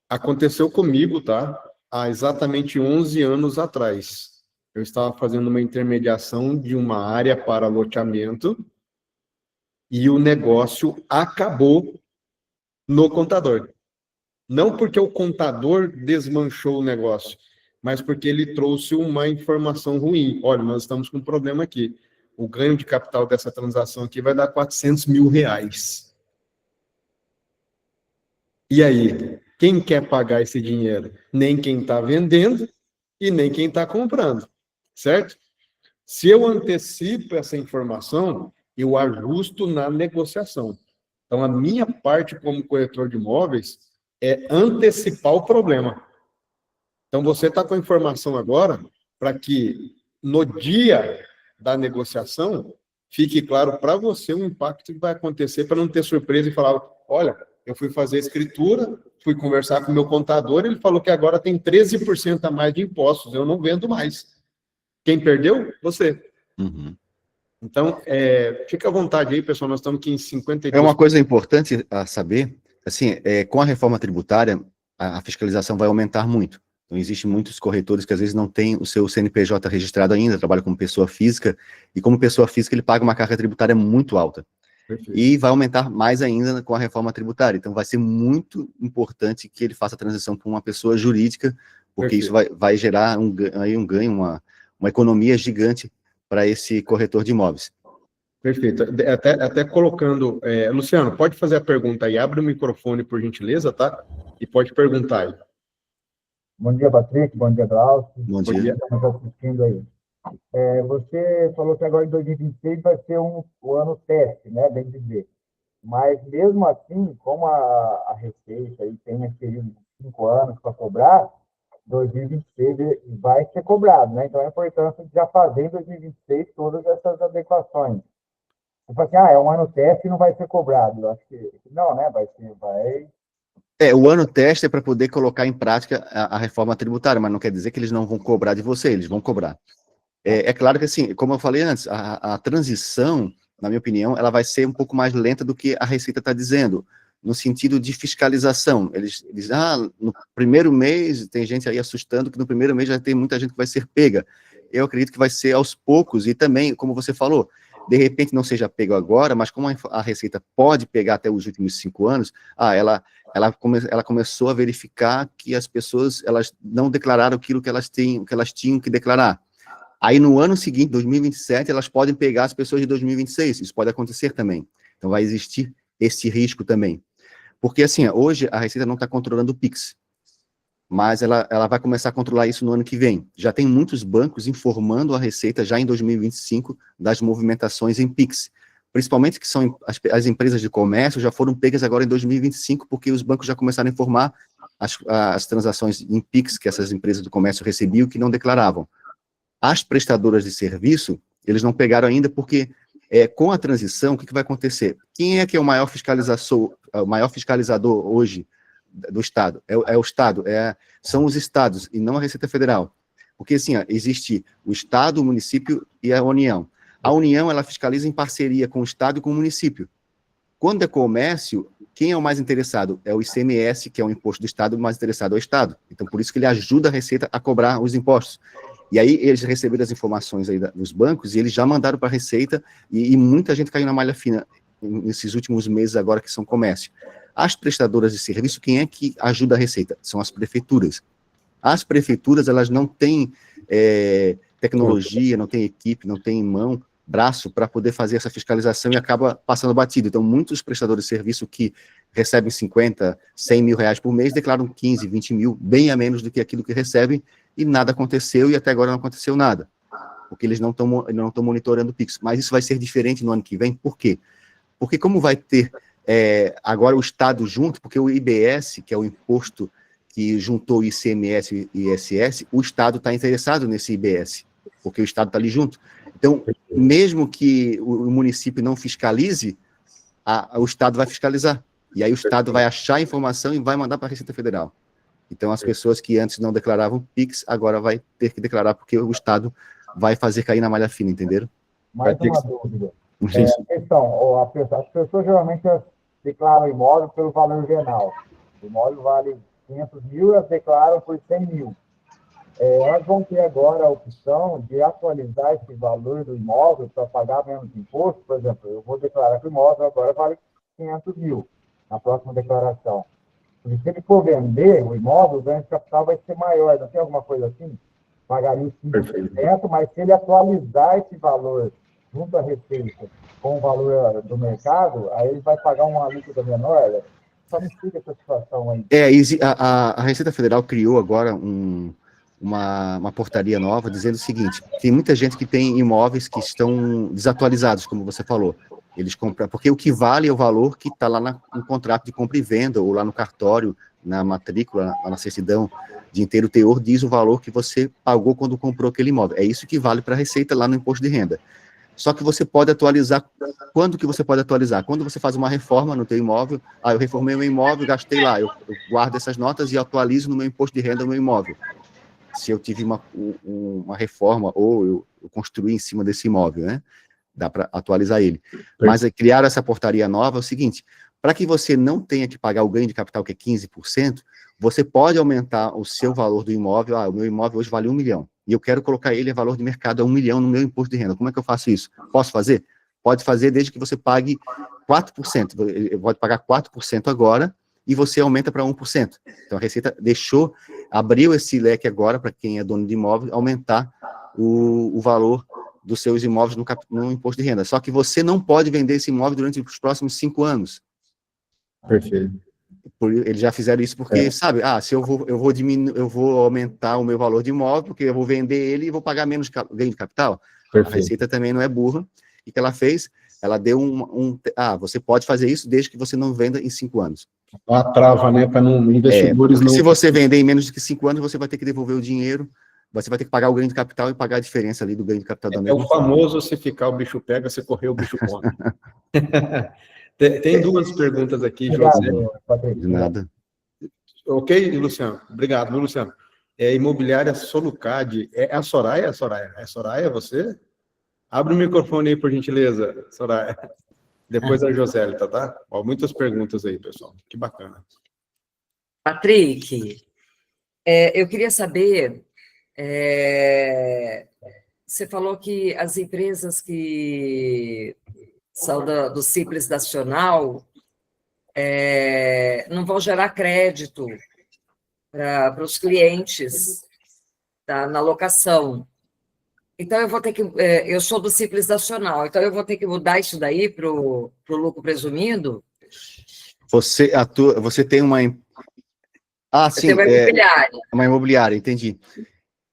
Aconteceu comigo, tá? Há exatamente 11 anos atrás. Eu estava fazendo uma intermediação de uma área para loteamento e o negócio acabou no contador. Não porque o contador desmanchou o negócio, mas porque ele trouxe uma informação ruim. Olha, nós estamos com um problema aqui. O ganho de capital dessa transação aqui vai dar R$400 mil. E aí, quem quer pagar esse dinheiro? Nem quem está vendendo e nem quem está comprando, certo? Se eu antecipo essa informação, eu ajusto na negociação. Então, a minha parte como corretor de imóveis é antecipar o problema. Então, você está com a informação agora para que, no dia da negociação, fique claro para você o impacto que vai acontecer, para não ter surpresa e falar, olha, eu fui fazer a escritura, fui conversar com o meu contador, ele falou que agora tem 13% a mais de impostos, eu não vendo mais. Quem perdeu? Você. Uhum. Então, fica à vontade aí, pessoal, nós estamos aqui em 52... É uma coisa importante a saber, assim, com a reforma tributária, a fiscalização vai aumentar muito. Então, existem muitos corretores que às vezes não têm o seu CNPJ registrado ainda, trabalham como pessoa física, e como pessoa física ele paga uma carga tributária muito alta. Perfeito. E vai aumentar mais ainda com a reforma tributária. Então, vai ser muito importante que ele faça a transição para uma pessoa jurídica, porque Perfeito. Isso vai gerar um ganho, uma economia gigante para esse corretor de imóveis. Perfeito. Até colocando... Luciano, pode fazer a pergunta aí. Abre o microfone, por gentileza, tá? E pode perguntar aí. Bom dia, Patrick. Bom dia, Glaucio. Bom dia. Estamos assistindo aí. Você falou que agora em 2026 vai ser o ano teste, né? Bem dizer. Mas, mesmo assim, como a Receita aí tem esse período de 5 anos para cobrar, 2026 vai ser cobrado, né? Então, é importante já fazer em 2026 todas essas adequações. Você fala assim, é um ano teste e não vai ser cobrado. Eu acho que não, né? Vai. O ano teste é para poder colocar em prática a reforma tributária, mas não quer dizer que eles não vão cobrar de você, eles vão cobrar. É claro que, assim, como eu falei antes, a transição, na minha opinião, ela vai ser um pouco mais lenta do que a Receita está dizendo, no sentido de fiscalização. Eles no primeiro mês, tem gente aí assustando que no primeiro mês já tem muita gente que vai ser pega. Eu acredito que vai ser aos poucos, e também, como você falou, de repente não seja pego agora, mas como a Receita pode pegar até os últimos 5 anos, ela começou a verificar que as pessoas elas não declararam aquilo que elas tinham que declarar. Aí no ano seguinte, 2027, elas podem pegar as pessoas de 2026, isso pode acontecer também. Então vai existir esse risco também. Porque assim, hoje a Receita não está controlando o Pix, mas ela vai começar a controlar isso no ano que vem. Já tem muitos bancos informando a Receita já em 2025 das movimentações em Pix, principalmente que são as empresas de comércio já foram pegas agora em 2025, porque os bancos já começaram a informar as transações em Pix que essas empresas do comércio recebiam que não declaravam. As prestadoras de serviço, eles não pegaram ainda porque com a transição, o que vai acontecer? Quem é que é o maior fiscalizador hoje do Estado? É o Estado, são os Estados, e não a Receita Federal. Porque, assim, existe o Estado, o município e a União. A União, ela fiscaliza em parceria com o Estado e com o município. Quando é comércio, quem é o mais interessado? É o ICMS, que é o imposto do Estado, o mais interessado é o Estado. Então, por isso que ele ajuda a Receita a cobrar os impostos. E aí, eles receberam as informações aí dos bancos e eles já mandaram para a Receita e muita gente caiu na malha fina nesses últimos meses agora que são comércio. As prestadoras de serviço, quem é que ajuda a Receita? São as prefeituras. As prefeituras, elas não têm tecnologia, não têm equipe, não têm braço para poder fazer essa fiscalização e acaba passando batido. Então, muitos prestadores de serviço que recebem 50, 100 mil reais por mês declaram 15, 20 mil, bem a menos do que aquilo que recebem, e nada aconteceu, e até agora não aconteceu nada, porque eles não estão monitorando o Pix. Mas isso vai ser diferente no ano que vem, por quê? Porque como vai ter agora o Estado junto, porque o IBS, que é o imposto que juntou ICMS e ISS, o Estado está interessado nesse IBS, porque o Estado está ali junto. Então, mesmo que o município não fiscalize, o Estado vai fiscalizar. E aí o Estado vai achar a informação e vai mandar para a Receita Federal. Então, as pessoas que antes não declaravam PIX, agora vai ter que declarar, porque o Estado vai fazer cair na malha fina, entenderam? Mais uma dúvida. Sim. Questão, as pessoas geralmente declaram imóvel pelo valor venal. O imóvel vale 500 mil, elas declaram por 100 mil. Elas vão ter agora a opção de atualizar esse valor do imóvel para pagar menos imposto. Por exemplo, eu vou declarar que o imóvel agora vale 500 mil na próxima declaração. Porque se ele for vender o imóvel, o ganho de capital vai ser maior. Não tem alguma coisa assim? Pagaria 5%, mas se ele atualizar esse valor junto à Receita com o valor do mercado, aí ele vai pagar uma alíquota menor. Só me explica essa situação aí. A Receita Federal criou agora uma portaria nova dizendo o seguinte: tem muita gente que tem imóveis que estão desatualizados, como você falou. Eles compram, porque o que vale é o valor que está lá no contrato de compra e venda, ou lá no cartório, na matrícula, na certidão de inteiro teor, diz o valor que você pagou quando comprou aquele imóvel. É isso que vale para a Receita lá no imposto de renda. Só que você pode atualizar. Quando que você pode atualizar? Quando você faz uma reforma no teu imóvel, eu reformei o meu imóvel, gastei lá, eu guardo essas notas e atualizo no meu imposto de renda o meu imóvel. Se eu tive uma reforma ou eu construí em cima desse imóvel, né? Dá para atualizar ele. Mas criaram essa portaria nova, é o seguinte: para que você não tenha que pagar o ganho de capital, que é 15%, você pode aumentar o seu valor do imóvel. O meu imóvel hoje vale 1 milhão, e eu quero colocar ele a valor de mercado a 1 milhão no meu imposto de renda. Como é que eu faço isso? Posso fazer? Pode fazer desde que você pague 4%. Pode pagar 4% agora, e você aumenta para 1%. Então, a Receita abriu esse leque agora para quem é dono de imóvel, aumentar o valor dos seus imóveis no imposto de renda. Só que você não pode vender esse imóvel durante os próximos 5 anos. Perfeito. Eles já fizeram isso porque, sabe, se eu vou aumentar o meu valor de imóvel, porque eu vou vender ele e vou pagar menos ganho de capital. Perfeito. A Receita também não é burra. O que ela fez? Ela deu você pode fazer isso desde que você não venda em 5 anos. Uma trava, né, para não investidores não... Se você vender em menos de 5 anos, você vai ter que devolver o dinheiro, você vai ter que pagar o ganho de capital e pagar a diferença ali do ganho de capital da mesma forma. É o famoso, se ficar o bicho pega, se correr o bicho come. Tem duas perguntas aqui, José. De nada. Ok, Luciano? Obrigado, viu, Luciano? Imobiliária Solucad. É a Soraya, Soraya? É Soraya, você? Abre o microfone aí, por gentileza, Soraya. Depois a Josélita, tá? Muitas perguntas aí, pessoal. Que bacana. Patrick, eu queria saber, você falou que as empresas que são do Simples Nacional não vão gerar crédito para os clientes na locação. Então, eu vou ter que... eu sou do Simples Nacional, então eu vou ter que mudar isso daí para o lucro presumido? Você tem uma... sim, uma imobiliária. Uma imobiliária, entendi.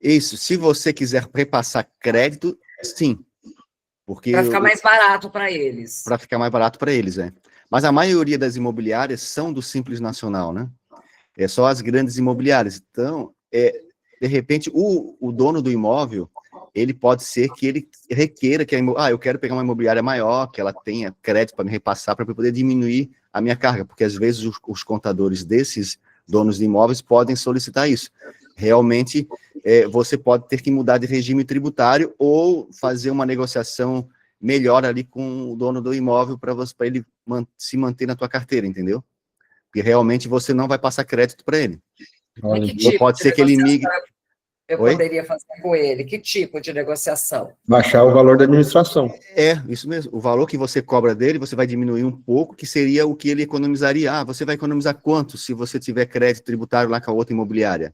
Isso, se você quiser repassar crédito, sim. Para ficar mais barato para eles. Para ficar mais barato para eles, Mas a maioria das imobiliárias são do Simples Nacional, né? É só as grandes imobiliárias. Então, de repente, o dono do imóvel, ele pode ser que ele requeira que eu quero pegar uma imobiliária maior, que ela tenha crédito para me repassar, para poder diminuir a minha carga, porque às vezes os contadores desses donos de imóveis podem solicitar isso. Realmente, você pode ter que mudar de regime tributário ou fazer uma negociação melhor ali com o dono do imóvel para ele se manter na tua carteira, entendeu? Porque realmente você não vai passar crédito para ele. Tipo pode ser que ele migre... Eu poderia fazer com ele? Que tipo de negociação? Baixar o valor da administração. Isso mesmo. O valor que você cobra dele, você vai diminuir um pouco, que seria o que ele economizaria. Você vai economizar quanto se você tiver crédito tributário lá com a outra imobiliária?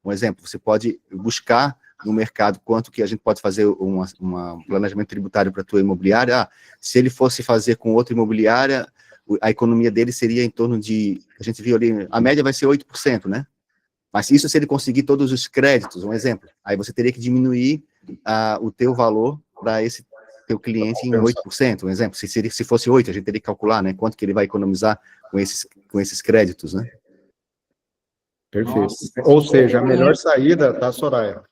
Um exemplo, você pode buscar no mercado quanto que a gente pode fazer um planejamento tributário para a tua imobiliária. Se ele fosse fazer com outra imobiliária, a economia dele seria em torno de... A gente viu ali, a média vai ser 8%, né? Mas isso se ele conseguir todos os créditos, um exemplo. Aí você teria que diminuir o teu valor para esse teu cliente em 8%, um exemplo. Se fosse 8%, a gente teria que calcular, né? Quanto que ele vai economizar com esses créditos, né? Perfeito. Nossa, Ou seja, a melhor saída, tá, Soraya,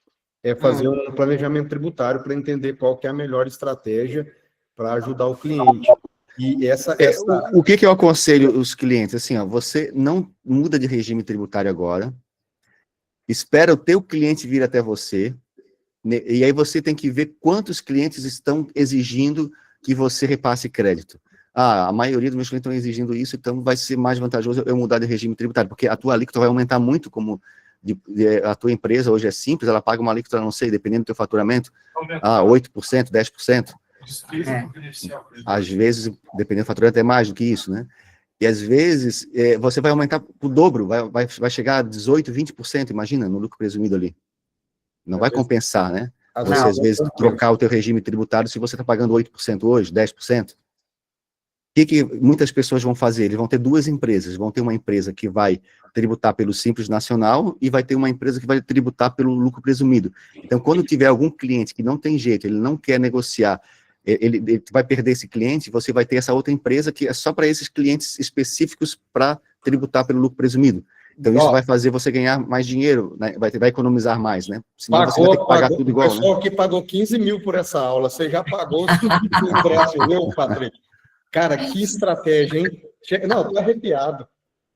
é fazer um planejamento tributário para entender qual que é a melhor estratégia para ajudar o cliente. E O que eu aconselho os clientes? Assim, ó, você não muda de regime tributário agora, espera o teu cliente vir até você, né, e aí você tem que ver quantos clientes estão exigindo que você repasse crédito. Ah, a maioria dos meus clientes estão exigindo isso, então vai ser mais vantajoso eu mudar de regime tributário, porque a tua alíquota vai aumentar muito, como a tua empresa hoje é simples, ela paga uma alíquota, não sei, dependendo do teu faturamento, 8%, 10%. Às vezes, dependendo do faturamento, é mais do que isso, né? E às vezes, você vai aumentar o dobro, vai chegar a 18%, 20%, imagina, no lucro presumido ali. Não vai compensar, né? Você, às vezes, trocar o teu regime tributário se você está pagando 8% hoje, 10%. O que muitas pessoas vão fazer? Eles vão ter duas empresas. Vão ter uma empresa que vai tributar pelo Simples Nacional e vai ter uma empresa que vai tributar pelo lucro presumido. Então, quando tiver algum cliente que não tem jeito, ele não quer negociar, ele vai perder esse cliente, você vai ter essa outra empresa que é só para esses clientes específicos para tributar pelo lucro presumido. Então, isso vai fazer você ganhar mais dinheiro, né? vai economizar mais, né? Senão você vai ter que pagar tudo igual, né? O pessoal que pagou 15 mil por essa aula, você já pagou o ingresso, viu, Patrick? Cara, que estratégia, hein? Não, tô arrepiado.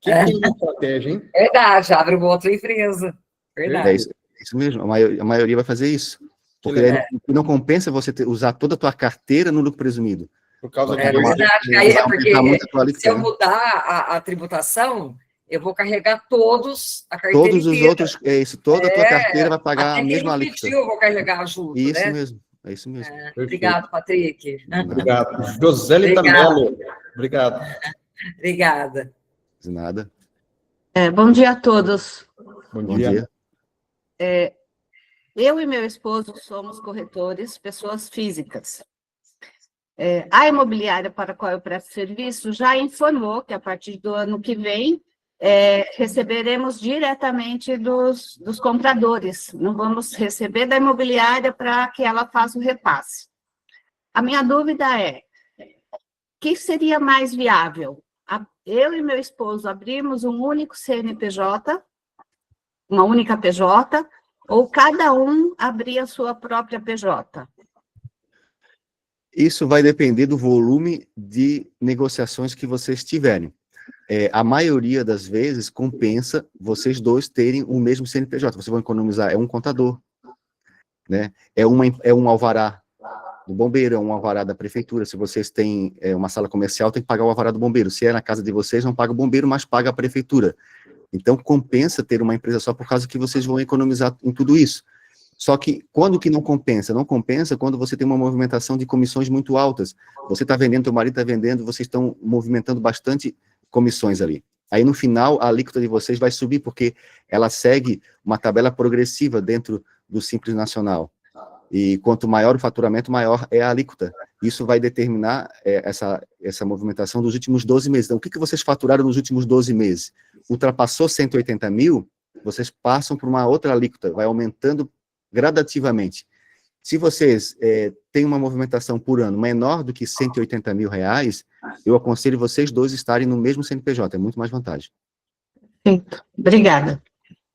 Que estratégia, hein? Verdade, abre uma outra empresa. Verdade. É isso mesmo, a maioria vai fazer isso. Porque não compensa você usar toda a tua carteira no lucro presumido. Por causa É verdade, aí porque se eu mudar a tributação, eu vou carregar todos, a carteira todos inteira. Os outros, toda a tua carteira vai pagar a mesma alíquota. Eu vou carregar junto, isso né? mesmo, é isso mesmo. Obrigado, Patrick. Obrigado. Josélita Mello, obrigado. Obrigada. De nada. Bom dia a todos. Bom dia. Eu e meu esposo somos corretores, pessoas físicas. A imobiliária para a qual eu presto serviço já informou que, a partir do ano que vem, receberemos diretamente dos compradores. Não vamos receber da imobiliária para que ela faça o repasse. A minha dúvida é, o que seria mais viável? Eu e meu esposo abrimos um único CNPJ, uma única PJ, ou cada um abrir a sua própria PJ? Isso vai depender do volume de negociações que vocês tiverem. A maioria das vezes compensa vocês dois terem o mesmo CNPJ. Vocês vão economizar, um contador, né? É um alvará do bombeiro, é um alvará da prefeitura. Se vocês têm uma sala comercial, tem que pagar o alvará do bombeiro. Se é na casa de vocês, não paga o bombeiro, mas paga a prefeitura. Então, compensa ter uma empresa só por causa que vocês vão economizar em tudo isso. Só que, quando que não compensa? Não compensa quando você tem uma movimentação de comissões muito altas. Você está vendendo, teu marido está vendendo, vocês estão movimentando bastante comissões ali. Aí, no final, a alíquota de vocês vai subir, porque ela segue uma tabela progressiva dentro do Simples Nacional. E quanto maior o faturamento, maior é a alíquota. Isso vai determinar essa movimentação dos últimos 12 meses. Então, o que vocês faturaram nos últimos 12 meses? Ultrapassou 180 mil, vocês passam por uma outra alíquota, vai aumentando gradativamente. Se vocês têm uma movimentação por ano menor do que 180 mil reais, eu aconselho vocês dois estarem no mesmo CNPJ, é muito mais vantagem. Perfeito. Obrigada.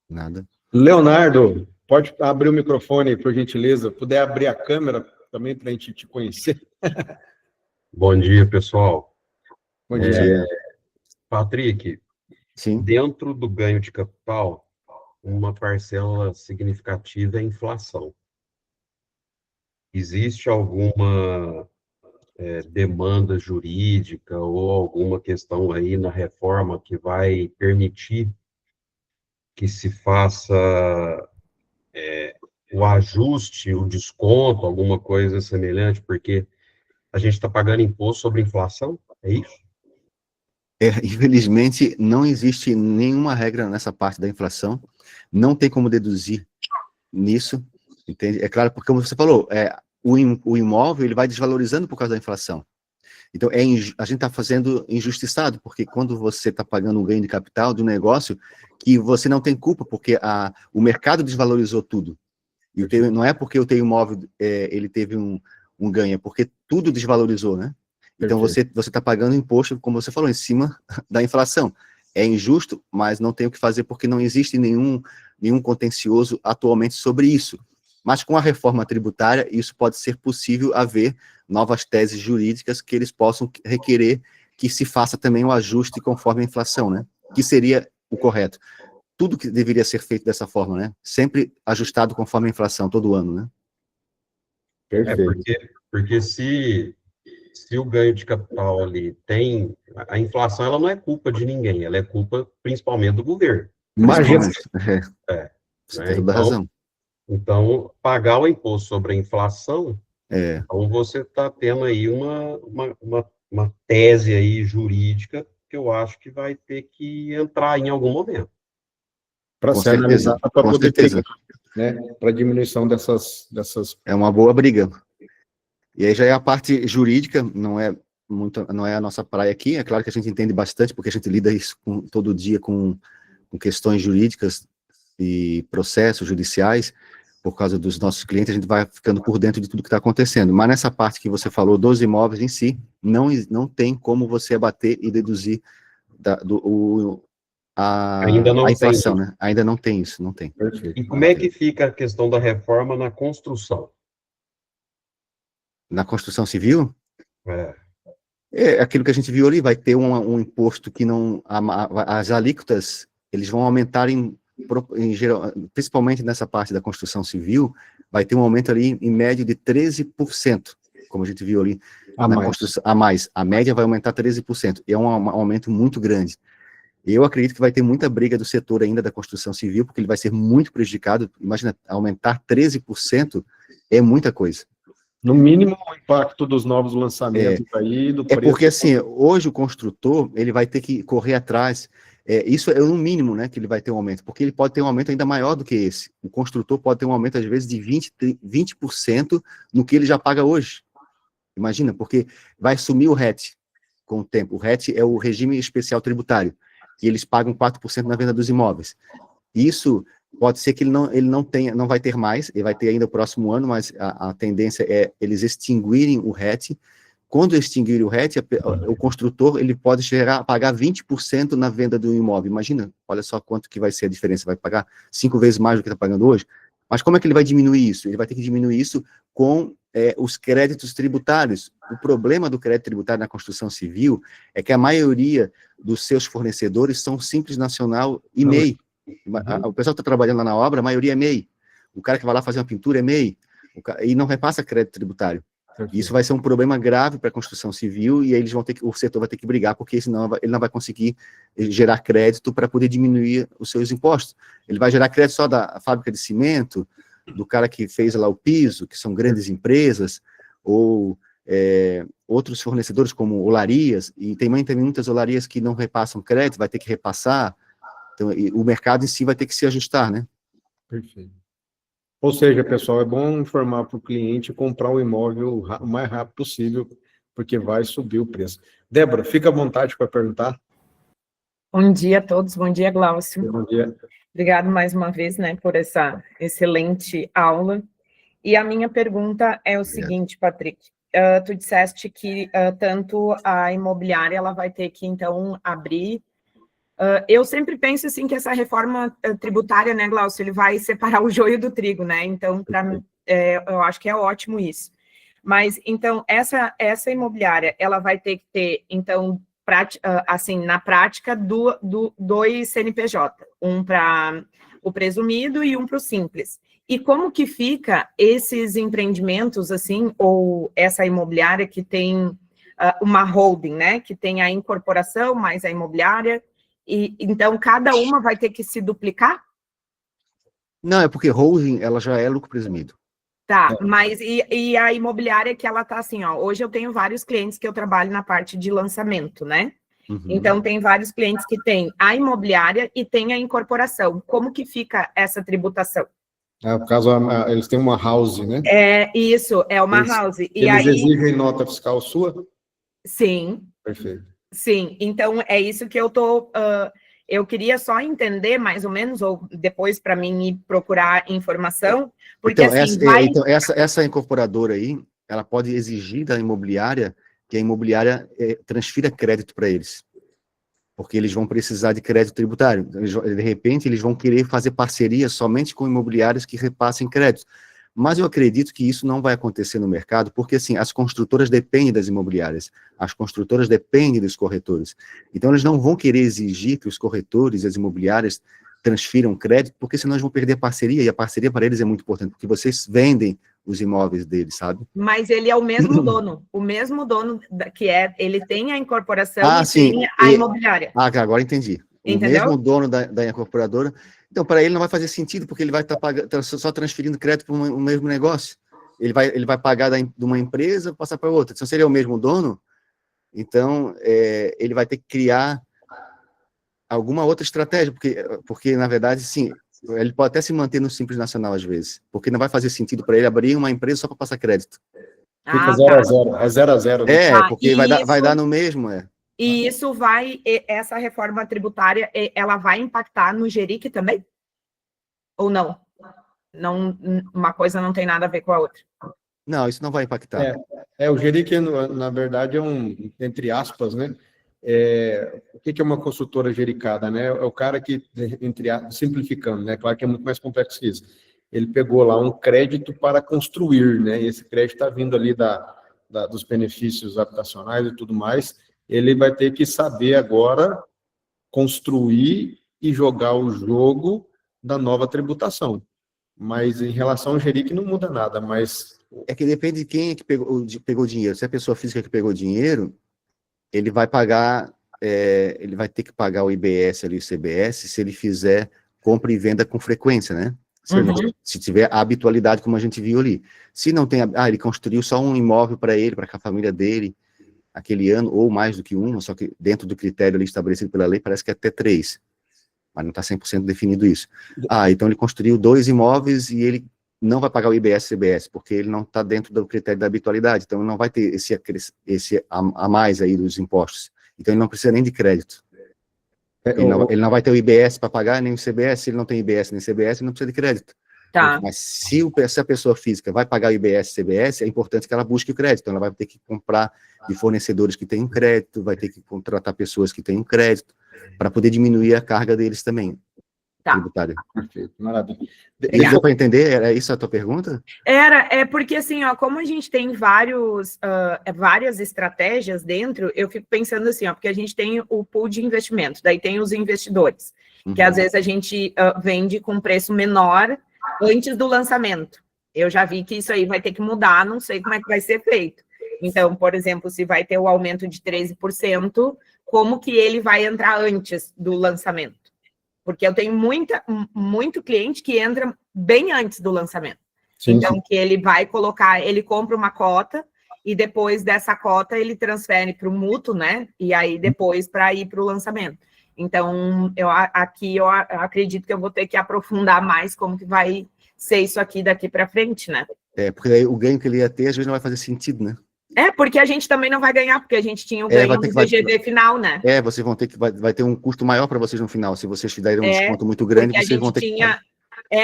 Nada. Leonardo, pode abrir o microfone, por gentileza, puder abrir a câmera também para a gente te conhecer. Bom dia, pessoal. Bom dia. Patrick, Sim. Dentro do ganho de capital, uma parcela significativa é a inflação. Existe alguma demanda jurídica ou alguma questão aí na reforma que vai permitir que se faça o ajuste, o desconto, alguma coisa semelhante, porque a gente está pagando imposto sobre inflação, é isso? Infelizmente, não existe nenhuma regra nessa parte da inflação, não tem como deduzir nisso, entende? É claro, porque como você falou, o imóvel ele vai desvalorizando por causa da inflação. Então, a gente está fazendo injustiçado, porque quando você está pagando um ganho de capital de um negócio que você não tem culpa, porque o mercado desvalorizou tudo. E não é porque o teu imóvel ele teve um ganho, é porque tudo desvalorizou, né? Então, você está pagando imposto, como você falou, em cima da inflação. é injusto, mas não tem o que fazer porque não existe nenhum contencioso atualmente sobre isso. Mas com a reforma tributária, isso pode ser possível haver novas teses jurídicas que eles possam requerer que se faça também o ajuste conforme a inflação, né? Que seria o correto. Tudo que deveria ser feito dessa forma, né? Sempre ajustado conforme a inflação, todo ano, né? Perfeito. Porque se o ganho de capital ali tem... A inflação, ela não é culpa de ninguém, ela é culpa principalmente do governo. Imagina, Principalmente. Você Né? tem toda a razão. Então, pagar o imposto sobre a inflação, É, então você está tendo aí uma tese aí jurídica que eu acho que vai ter que entrar em algum momento. para com ser certeza, analisada para com poder certeza. pegar, né, para diminuição dessas. É uma boa briga. E aí já é a parte jurídica, não é a nossa praia aqui. É claro que a gente entende bastante, porque a gente lida isso todo dia com questões jurídicas e processos judiciais. Por causa dos nossos clientes, a gente vai ficando por dentro de tudo que está acontecendo. Mas nessa parte que você falou dos imóveis em si, não tem como você abater e deduzir Ainda não a tem inflação, isso. né? Ainda não tem isso, não tem. Perfeito. E como é que fica a questão da reforma na construção? Na construção civil, É, é aquilo que a gente viu ali, vai ter um imposto que não... As alíquotas, eles vão aumentar em geral, principalmente nessa parte da construção civil, vai ter um aumento ali em média de 13%, como a gente viu ali A na mais. construção, a mais. A média vai aumentar 13%, e é um aumento muito grande. Eu acredito que vai ter muita briga do setor ainda da construção civil, porque ele vai ser muito prejudicado. Imagina, aumentar 13% é muita coisa. No mínimo, o impacto dos novos lançamentos aí, do É preço. porque, assim, hoje o construtor, ele vai ter que correr atrás. Isso é o mínimo, né, que ele vai ter um aumento, porque ele pode ter um aumento ainda maior do que esse. O construtor pode ter um aumento, às vezes, de 20% no que ele já paga hoje. Imagina, porque vai sumir o RET com o tempo. O RET é o regime especial tributário, e eles pagam 4% na venda dos imóveis. Isso pode ser que ele não tenha, não vai ter mais, ele vai ter ainda o próximo ano, mas a tendência é eles extinguirem o RET. Quando extinguir o RET, o construtor ele pode chegar a pagar 20% na venda do imóvel. Imagina, olha só quanto que vai ser a diferença, vai pagar 5 vezes mais do que está pagando hoje. Mas como é que ele vai diminuir isso? Ele vai ter que diminuir isso com os créditos tributários. O problema do crédito tributário na construção civil é que a maioria dos seus fornecedores são Simples Nacional e MEI. O pessoal que está trabalhando lá na obra, a maioria é MEI. O cara que vai lá fazer uma pintura é MEI. E não repassa crédito tributário. Isso vai ser um problema grave para a construção civil e aí o setor vai ter que brigar, porque senão ele não vai conseguir gerar crédito para poder diminuir os seus impostos. Ele vai gerar crédito só da fábrica de cimento, do cara que fez lá o piso, que são grandes empresas, ou outros fornecedores como olarias, e tem muitas olarias que não repassam crédito, vai ter que repassar, então o mercado em si vai ter que se ajustar, né? Perfeito. Ou seja, pessoal, é bom informar para o cliente comprar o imóvel o mais rápido possível, porque vai subir o preço. Débora, fica à vontade para perguntar. Bom dia a todos, bom dia, Glaucio. Bom dia. Obrigado mais uma vez, né, por essa excelente aula. E a minha pergunta é o seguinte, Patrick, tu disseste que tanto a imobiliária, ela vai ter que, então, abrir. Eu sempre penso, assim, que essa reforma tributária, né, Glaucio, ele vai separar o joio do trigo, né, então, eu acho que é ótimo isso. Mas, então, essa imobiliária, ela vai ter que ter, então, assim, na prática, dois CNPJ, um para o presumido e um para o simples. E como que fica esses empreendimentos, assim, ou essa imobiliária que tem uma holding, né, que tem a incorporação mais a imobiliária, e então cada uma vai ter que se duplicar? Não, é porque holding, ela já é lucro presumido. Tá, mas e a imobiliária que ela tá assim, ó, hoje eu tenho vários clientes que eu trabalho na parte de lançamento, né? Uhum. Então, tem vários clientes que têm a imobiliária e tem a incorporação. Como que fica essa tributação? No caso, eles têm uma house, né? Isso, é uma house. E eles aí, exigem nota fiscal sua? sim. Perfeito. Sim, então é isso que eu queria só entender mais ou menos, ou depois para mim ir procurar informação, porque então, assim, essa incorporadora aí, ela pode exigir da imobiliária que a imobiliária transfira crédito para eles. porque eles vão precisar de crédito tributário. De repente, eles vão querer fazer parceria somente com imobiliários que repassem crédito. Mas eu acredito que isso não vai acontecer no mercado, porque, assim, as construtoras dependem das imobiliárias, as construtoras dependem dos corretores. Então, eles não vão querer exigir que os corretores e as imobiliárias transfiram crédito, porque senão eles vão perder a parceria, e a parceria para eles é muito importante, porque vocês vendem os imóveis deles, sabe? Mas ele é o mesmo dono ele tem a incorporação e sim, tem a imobiliária. Agora entendi. Entendeu? O mesmo dono da incorporadora. Então, para ele não vai fazer sentido, porque ele vai estar só transferindo crédito para o mesmo negócio. Ele vai pagar de uma empresa, passar para outra. Então, se ele é o mesmo dono, então ele vai ter que criar alguma outra estratégia, porque na verdade, sim, ele pode até se manter no Simples Nacional às vezes, porque não vai fazer sentido para ele abrir uma empresa só para passar crédito. Fica 0 a 0, é 0 a 0. Porque vai dar no mesmo, E isso essa reforma tributária, ela vai impactar no GERIC também? Ou não? Uma coisa não tem nada a ver com a outra. Não, isso não vai impactar. O GERIC, na verdade, é entre aspas, né? O que é uma consultora gericada, né? É o cara que, simplificando, né? Claro que é muito mais complexo que isso. Ele pegou lá um crédito para construir, né? E esse crédito está vindo ali dos benefícios habitacionais e tudo mais. Ele vai ter que saber agora construir e jogar o jogo da nova tributação. Mas em relação ao GERIC não muda nada, mas... É que depende de quem é que pegou o dinheiro. Se é a pessoa física que pegou o dinheiro, ele vai pagar, ele vai ter que pagar o IBS ali, o CBS, se ele fizer compra e venda com frequência, né? Se tiver a habitualidade, como a gente viu ali. Se não tem, ele construiu só um imóvel para ele, para a família dele, aquele ano, ou mais do que um, só que dentro do critério ali estabelecido pela lei, parece que é até 3, mas não está 100% definido isso. Então ele construiu 2 imóveis e ele não vai pagar o IBS e CBS, porque ele não está dentro do critério da habitualidade, então ele não vai ter esse a mais aí dos impostos, então ele não precisa nem de crédito. Ele não vai ter o IBS para pagar, nem o CBS, se ele não tem IBS nem CBS, ele não precisa de crédito. Tá. Mas se a pessoa física vai pagar o IBS e CBS, é importante que ela busque o crédito, então ela vai ter que comprar de fornecedores que têm crédito, vai ter que contratar pessoas que têm crédito, para poder diminuir a carga deles também, tributária. Perfeito, maravilha. Deu para entender? Era isso a tua pergunta? Porque assim, como a gente tem várias estratégias dentro, eu fico pensando assim, porque a gente tem o pool de investimento, daí tem os investidores, que às vezes a gente vende com preço menor antes do lançamento. Eu já vi que isso aí vai ter que mudar, não sei como é que vai ser feito. Então, por exemplo, se vai ter o aumento de 13%, como que ele vai entrar antes do lançamento? Porque eu tenho muito cliente que entra bem antes do lançamento. Sim, então, sim. que ele vai ele compra uma cota e depois dessa cota ele transfere para o mútuo, né? E aí depois para ir para o lançamento. Então, eu acredito que eu vou ter que aprofundar mais como que vai ser isso aqui daqui para frente, né? Porque aí o ganho que ele ia ter, às vezes não vai fazer sentido, né? Porque a gente também não vai ganhar, porque a gente tinha o ganho do VGV final, né? Vocês vão ter que, vai ter um custo maior para vocês no final, se vocês fizerem um desconto muito grande, vocês vão ter que...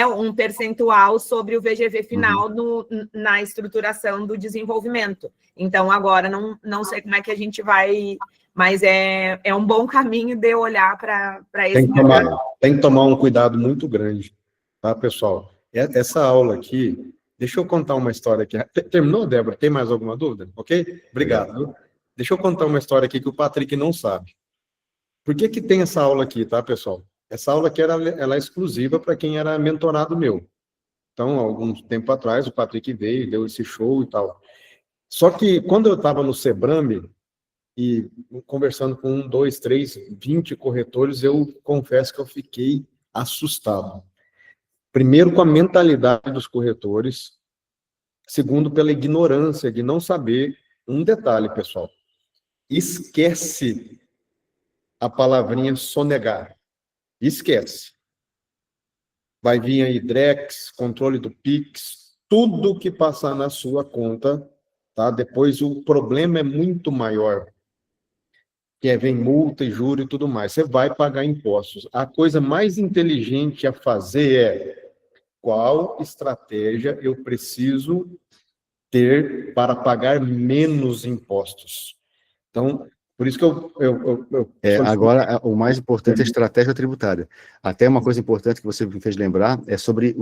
um percentual sobre o VGV final na estruturação do desenvolvimento. Então, agora, não sei como é que a gente vai... Mas é um bom caminho de olhar para esse... Tem que tomar um cuidado muito grande, tá, pessoal? Essa aula aqui... Deixa eu contar uma história aqui. Terminou, Débora? Tem mais alguma dúvida? Ok? Obrigado. Deixa eu contar uma história aqui que o Patrick não sabe. Por que tem essa aula aqui, tá, pessoal? Essa aula aqui ela é exclusiva para quem era mentorado meu. Então, algum tempo atrás, o Patrick veio, deu esse show e tal. Só que, quando eu estava no Sebrame, e conversando com 1, 2, 3, 20 corretores, eu confesso que eu fiquei assustado. Primeiro, com a mentalidade dos corretores. Segundo, pela ignorância de não saber um detalhe, pessoal. Esquece a palavrinha sonegar. Esquece. Vai vir aí Drex, controle do Pix, tudo que passar na sua conta, tá? Depois o problema é muito maior. Que vem multa e juro e tudo mais. Você vai pagar impostos. A coisa mais inteligente a fazer qual estratégia eu preciso ter para pagar menos impostos. Então, Por isso que eu Agora, o mais importante é a estratégia tributária. Até uma coisa importante que você me fez lembrar é sobre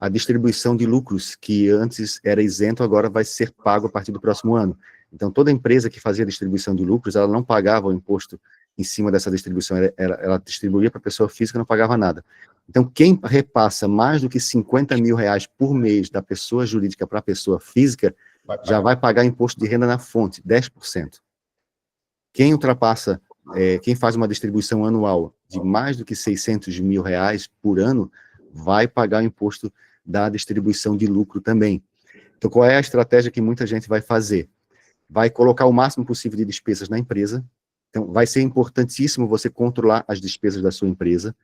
a distribuição de lucros, que antes era isento, agora vai ser pago a partir do próximo ano. Então, toda empresa que fazia distribuição de lucros, ela não pagava o imposto em cima dessa distribuição, ela distribuía para a pessoa física, não pagava nada. Então, quem repassa mais do que R$50 mil por mês da pessoa jurídica para a pessoa física, já vai pagar imposto de renda na fonte, 10%. Quem ultrapassa, quem faz uma distribuição anual de mais do que R$600 mil por ano, vai pagar o imposto da distribuição de lucro também. Então, qual é a estratégia que muita gente vai fazer? Vai colocar o máximo possível de despesas na empresa. Então, vai ser importantíssimo você controlar as despesas da sua empresa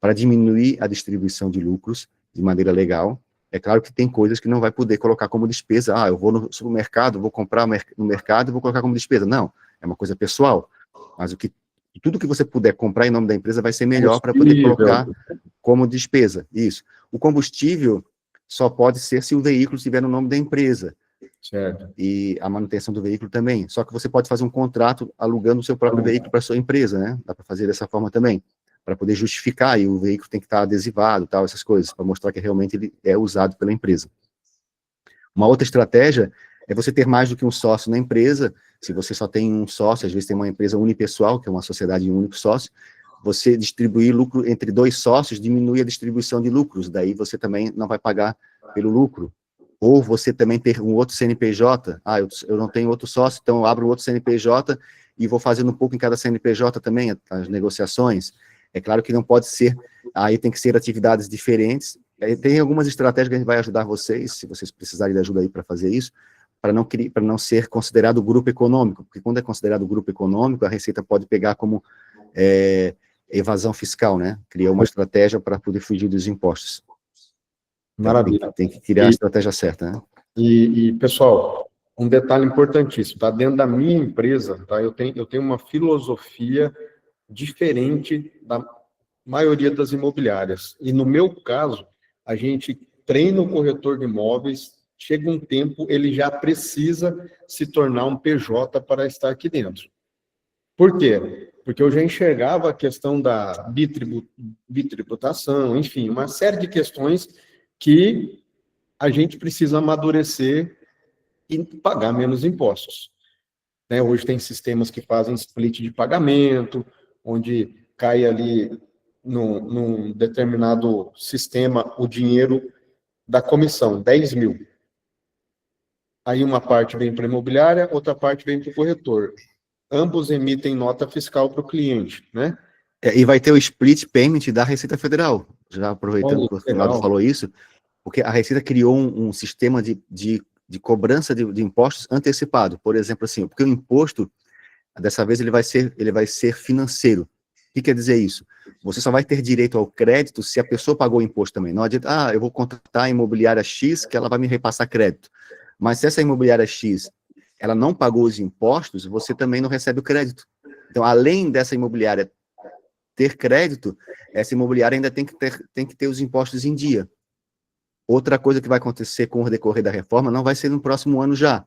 para diminuir a distribuição de lucros de maneira legal. É claro que tem coisas que não vai poder colocar como despesa. Eu vou no supermercado, vou comprar no mercado e vou colocar como despesa. Não, é uma coisa pessoal. Mas tudo que você puder comprar em nome da empresa vai ser melhor para poder colocar como despesa. Isso. O combustível só pode ser se o veículo estiver no nome da empresa. Certo. E a manutenção do veículo também. Só que você pode fazer um contrato alugando o seu próprio veículo para a sua empresa, né? Dá para fazer dessa forma também, para poder justificar, e o veículo tem que estar adesivado, tal, essas coisas, para mostrar que realmente ele é usado pela empresa. Uma outra estratégia é você ter mais do que um sócio na empresa. Se você só tem um sócio, às vezes tem uma empresa unipessoal, que é uma sociedade de um único sócio, você distribuir lucro entre 2 sócios diminui a distribuição de lucros, daí você também não vai pagar pelo lucro. Ou você também ter um outro CNPJ, eu não tenho outro sócio, então eu abro outro CNPJ e vou fazendo um pouco em cada CNPJ também, as negociações. É claro que não pode ser, aí tem que ser atividades diferentes. Tem algumas estratégias que a gente vai ajudar vocês, se vocês precisarem de ajuda aí para fazer isso, para não ser considerado grupo econômico, porque quando é considerado grupo econômico, a Receita pode pegar como evasão fiscal, né? Criar uma estratégia para poder fugir dos impostos. Maravilha. Tem que criar a estratégia certa, né? E, pessoal, um detalhe importantíssimo, tá? Dentro da minha empresa, tá? Eu tenho uma filosofia diferente da maioria das imobiliárias. E, no meu caso, a gente treina o corretor de imóveis, chega um tempo, ele já precisa se tornar um PJ para estar aqui dentro. Por quê? Porque eu já enxergava a questão da bitributação, enfim, uma série de questões que a gente precisa amadurecer e pagar menos impostos. Né? Hoje tem sistemas que fazem split de pagamento, onde cai ali num determinado sistema o dinheiro da comissão, 10 mil. Aí uma parte vem para a imobiliária, outra parte vem para o corretor. Ambos emitem nota fiscal para o cliente, né? E vai ter o split payment da Receita Federal, já aproveitando que o Fernando falou isso, porque a Receita criou um sistema de cobrança de impostos antecipado. Por exemplo, assim, porque o imposto, dessa vez, ele vai ser financeiro. O que quer dizer isso? Você só vai ter direito ao crédito se a pessoa pagou o imposto também. Não adianta, eu vou contratar a imobiliária X, que ela vai me repassar crédito. Mas se essa imobiliária X, ela não pagou os impostos, você também não recebe o crédito. Então, além dessa imobiliária ter crédito, essa imobiliária ainda tem que ter os impostos em dia. Outra coisa que vai acontecer com o decorrer da reforma, não vai ser no próximo ano já,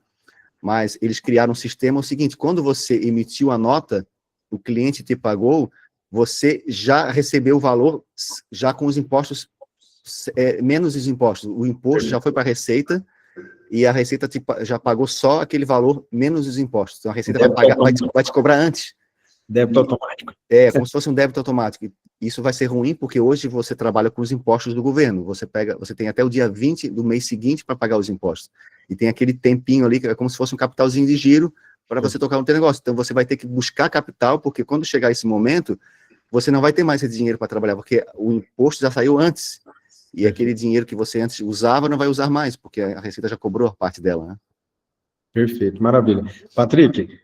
mas eles criaram um sistema, o seguinte, quando você emitiu a nota, o cliente te pagou, você já recebeu o valor, já com os impostos, menos os impostos, o imposto já foi para a Receita, e a Receita já pagou só aquele valor, menos os impostos. Então, a Receita vai te cobrar antes. Débito automático. Como se fosse um débito automático. Isso vai ser ruim, porque hoje você trabalha com os impostos do governo. Você tem até o dia 20 do mês seguinte para pagar os impostos. E tem aquele tempinho ali, que é como se fosse um capitalzinho de giro para você tocar no teu negócio. Então, você vai ter que buscar capital, porque quando chegar esse momento, você não vai ter mais esse dinheiro para trabalhar, porque o imposto já saiu antes. E aquele dinheiro que você antes usava, não vai usar mais, porque a Receita já cobrou a parte dela, né? Perfeito, maravilha. Patrick,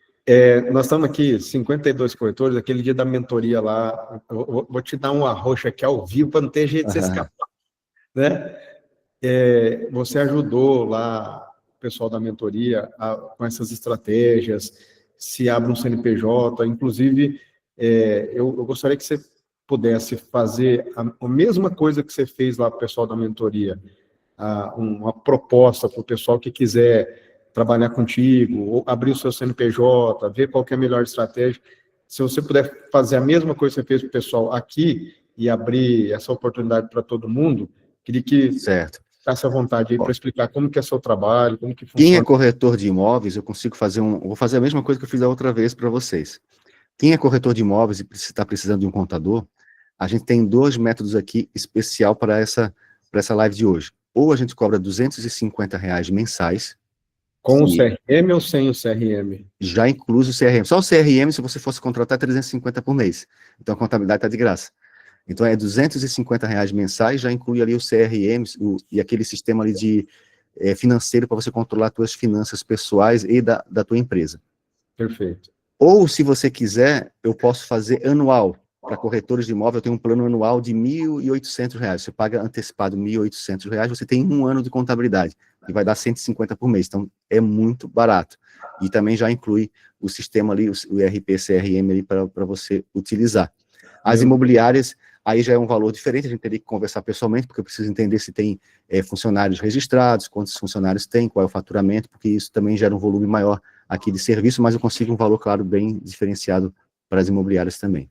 nós estamos aqui, 52 corretores, aquele dia da mentoria lá, eu vou te dar um arroxo aqui ao vivo, para não ter jeito de você escapar, né? Você ajudou lá o pessoal da mentoria com essas estratégias, se abre um CNPJ, inclusive, eu gostaria que você pudesse fazer a mesma coisa que você fez lá para o pessoal da mentoria, uma proposta para o pessoal que quiser trabalhar contigo, ou abrir o seu CNPJ, ver qual que é a melhor estratégia. Se você puder fazer a mesma coisa que você fez para o pessoal aqui e abrir essa oportunidade para todo mundo, queria que Certo. ficasse à vontade aí para explicar como que é seu trabalho, como que Quem é funciona. corretor de imóveis, eu consigo fazer vou fazer a mesma coisa que eu fiz a outra vez para vocês. Quem é corretor de imóveis e está precisando de um contador, a gente tem 2 métodos aqui especial para essa live de hoje. Ou a gente cobra R$250 mensais, Com o que CRM ou sem o CRM? já incluso o CRM. Só o CRM, se você fosse contratar, é 350 por mês. Então a contabilidade está de graça. Então é R$250 mensais, já inclui ali o CRM e aquele sistema ali de financeiro para você controlar as suas finanças pessoais e da tua empresa. Perfeito. Ou, se você quiser, eu posso fazer anual. Para corretores de imóvel, eu tenho um plano anual de R$1.800. Você paga antecipado R$1.800, você tem 1 ano de contabilidade, e vai dar 150 por mês. Então, é muito barato. E também já inclui o sistema ali, o ERP, CRM ali, para você utilizar. As imobiliárias, aí já é um valor diferente, a gente teria que conversar pessoalmente, porque eu preciso entender se tem funcionários registrados, quantos funcionários tem, qual é o faturamento, porque isso também gera um volume maior aqui de serviço, mas eu consigo um valor, claro, bem diferenciado para as imobiliárias também.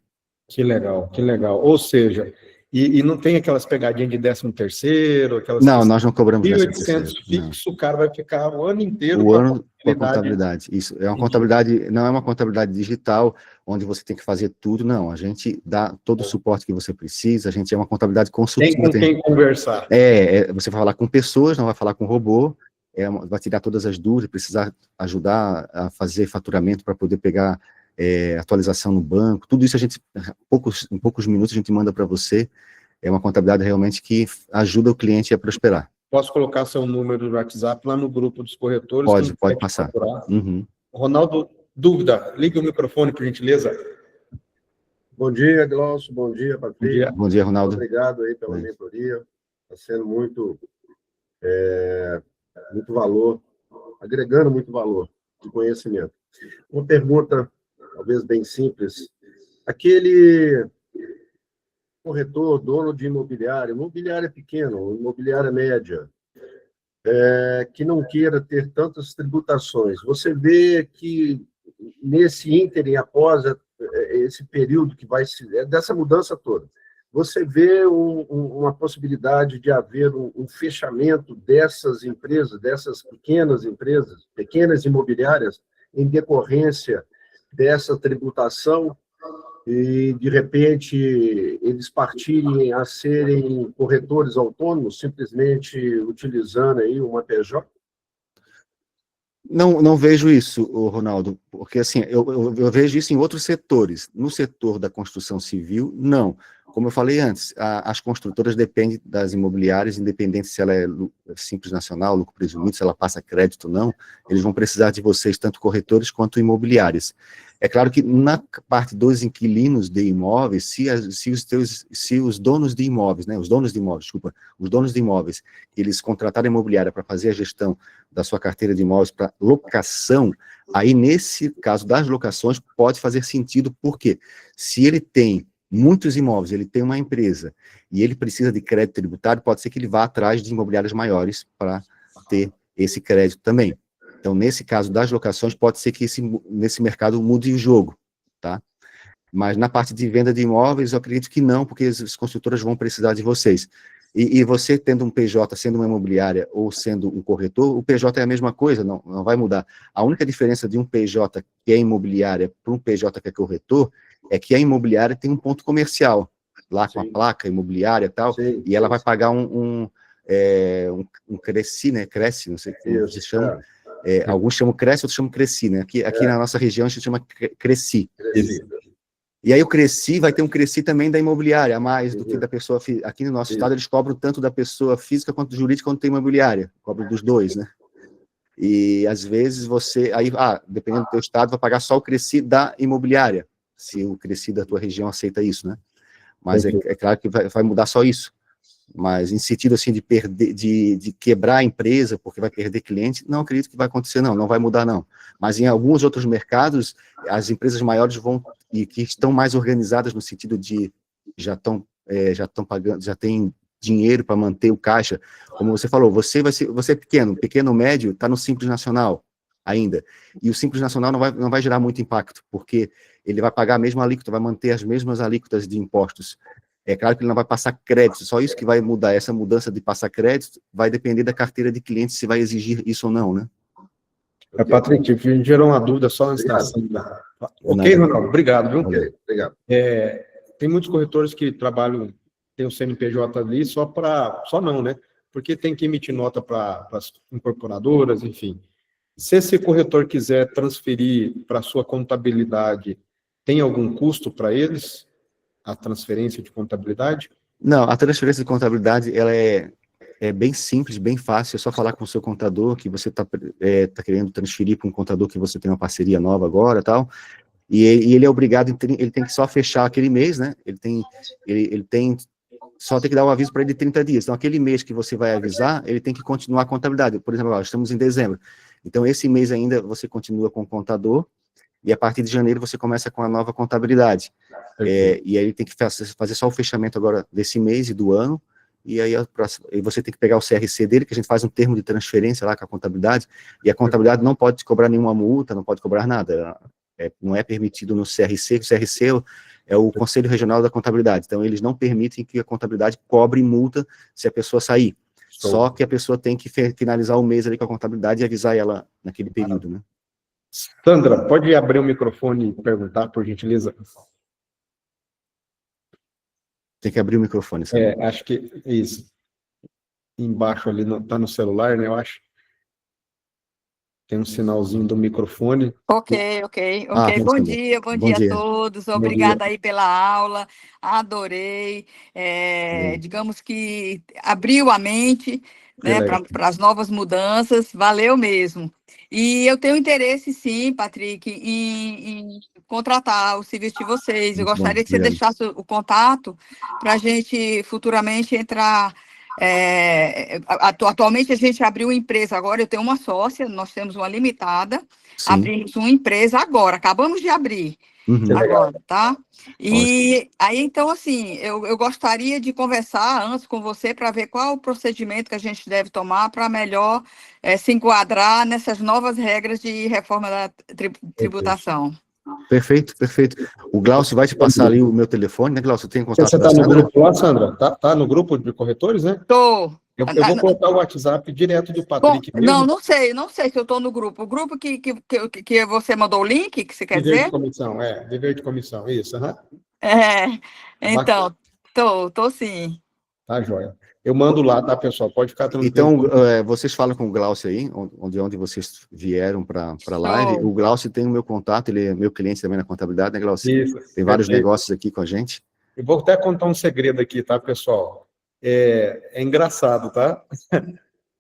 Que legal, que legal. Ou seja, e não tem aquelas pegadinhas de 13º, aquelas... Não, nós não cobramos 1.800 13º, fixo, o cara vai ficar o ano inteiro o ano com a contabilidade. contabilidade. Isso é uma contabilidade, não é uma contabilidade digital, onde você tem que fazer tudo, não. A gente dá todo o suporte que você precisa, a gente é uma contabilidade consultiva. Tem com quem conversar. Você vai falar com pessoas, não vai falar com robô, vai tirar todas as dúvidas, precisar ajudar a fazer faturamento para poder pegar atualização no banco, tudo isso a gente, em poucos minutos a gente manda para você. É uma contabilidade realmente que ajuda o cliente a prosperar. Posso colocar seu número do WhatsApp lá no grupo dos corretores? Pode passar. Uhum. Ronaldo, dúvida, ligue o microfone, por gentileza. Bom dia, Glaucio. Bom dia, Patrícia. Bom dia, Ronaldo. Obrigado aí pela mentoria. Está sendo muito valor, agregando muito valor de conhecimento. Uma pergunta, talvez bem simples. Aquele corretor, dono de imobiliária pequeno, imobiliária média, que não queira ter tantas tributações, você vê que nesse ínterim, após esse período que vai se... dessa mudança toda, você vê uma possibilidade de haver um fechamento dessas empresas, dessas pequenas imobiliárias, em decorrência dessa tributação, e, de repente, eles partirem a serem corretores autônomos, simplesmente utilizando aí uma PJ? Não vejo isso, Ronaldo, porque assim, eu vejo isso em outros setores. No setor da construção civil, não. Como eu falei antes, as construtoras dependem das imobiliárias, independente se ela é simples nacional, lucro presumido, se ela passa crédito ou não, eles vão precisar de vocês, tanto corretores quanto imobiliárias. É claro que na parte dos inquilinos de imóveis, se os donos de imóveis, os donos de imóveis, eles contrataram a imobiliária para fazer a gestão da sua carteira de imóveis para locação, aí nesse caso das locações pode fazer sentido, porque se ele tem muitos imóveis, ele tem uma empresa e ele precisa de crédito tributário, pode ser que ele vá atrás de imobiliárias maiores para ter esse crédito também. Então, nesse caso das locações, pode ser que nesse mercado mude o jogo, tá? Mas na parte de venda de imóveis, eu acredito que não, porque as construtoras vão precisar de vocês. E você tendo um PJ, sendo uma imobiliária ou sendo um corretor, o PJ é a mesma coisa, não vai mudar. A única diferença de um PJ que é imobiliária para um PJ que é corretor, é que a imobiliária tem um ponto comercial, lá com a placa imobiliária e tal, e ela vai pagar um Cresci, né? Cresce, não sei como se chama. Alguns chamam Cresce, outros chamam Cresci, né? Aqui na nossa região a gente chama Cresci. E aí o Cresci vai ter um Cresci também da imobiliária, a mais do que da pessoa física. Aqui no nosso estado eles cobram tanto da pessoa física quanto do jurídico, quanto da imobiliária. Cobram dos dois, né? E às vezes você, aí, dependendo do teu estado, vai pagar só o Cresci da imobiliária, se o Cresci da tua região aceita isso, né? Mas é claro que vai mudar só isso. Mas em sentido assim de perder, de quebrar a empresa porque vai perder cliente, não acredito que vai acontecer, não vai mudar, não. Mas em alguns outros mercados, as empresas maiores vão, e que estão mais organizadas no sentido de já estão pagando, já tem dinheiro para manter o caixa, como você falou, você é pequeno, médio, está no Simples Nacional, ainda. E o Simples Nacional não vai gerar muito impacto, porque ele vai pagar a mesma alíquota, vai manter as mesmas alíquotas de impostos. É claro que ele não vai passar crédito, só isso que vai mudar. Essa mudança de passar crédito vai depender da carteira de clientes, se vai exigir isso ou não, né? Patrick, me gerou uma dúvida só antes da saída. Ok, Ronaldo, obrigado, viu? Ok, obrigado. Tem muitos corretores que trabalham, tem o CNPJ ali só não, né? Porque tem que emitir nota para as incorporadoras, enfim. Se esse corretor quiser transferir para a sua contabilidade, tem algum custo para eles? A transferência de contabilidade? Não, a transferência de contabilidade, ela é bem simples, bem fácil, é só falar com o seu contador que você tá querendo transferir para um contador que você tem uma parceria nova agora, tal, e ele é obrigado, ele tem que só fechar aquele mês, né, só tem que dar um aviso para ele de 30 dias, então aquele mês que você vai avisar, ele tem que continuar a contabilidade, por exemplo, estamos em dezembro, então esse mês ainda você continua com o contador, e a partir de janeiro você começa com a nova contabilidade. E aí ele tem que fazer só o fechamento agora desse mês e do ano, e aí você tem que pegar o CRC dele, que a gente faz um termo de transferência lá com a contabilidade, e a contabilidade não pode cobrar nenhuma multa, não pode cobrar nada, não é permitido no CRC, o CRC é o Conselho Regional da Contabilidade, então eles não permitem que a contabilidade cobre multa se a pessoa sair, só que a pessoa tem que finalizar o mês ali com a contabilidade e avisar ela naquele período, né? Sandra, pode abrir o microfone e perguntar, por gentileza? Tem que abrir o microfone, sabe? Acho que isso. Embaixo ali, tá no celular, né, eu acho. Tem um sinalzinho do microfone. Ok. Bom dia a todos. Obrigada aí pela aula. Adorei. Digamos que abriu a mente, né, para as novas mudanças. Valeu mesmo. E eu tenho interesse, sim, Patrick, em contratar o serviço de vocês. Eu gostaria que você deixasse o contato para a gente futuramente entrar. Atualmente a gente abriu uma empresa agora, eu tenho uma sócia, nós temos uma limitada, Sim. abrimos uma empresa agora, acabamos de abrir agora, tá? E aí, então, assim, eu gostaria de conversar antes com você para ver qual o procedimento que a gente deve tomar para melhor se enquadrar nessas novas regras de reforma da tributação. Perfeito. O Glaucio vai te passar ali o meu telefone, né, Glaucio? Tem contato Você da está no Sandra? grupo lá, Sandra? Tá no grupo de corretores, né? Tô. Eu vou colocar o WhatsApp direto do Patrick mesmo. Não sei se eu estou no grupo. O grupo que você mandou o link, que você quer dizer? Dever de comissão, dever de comissão, isso. Então, tô sim. Tá, joia. Eu mando lá, tá, pessoal? Pode ficar tranquilo. Então, vocês falam com o Glaucio aí, onde vocês vieram para a live. O Glaucio tem o meu contato, ele é meu cliente também na contabilidade, né, Glaucio? Isso. Tem vários negócios aqui com a gente. Eu vou até contar um segredo aqui, tá, pessoal? É engraçado, tá?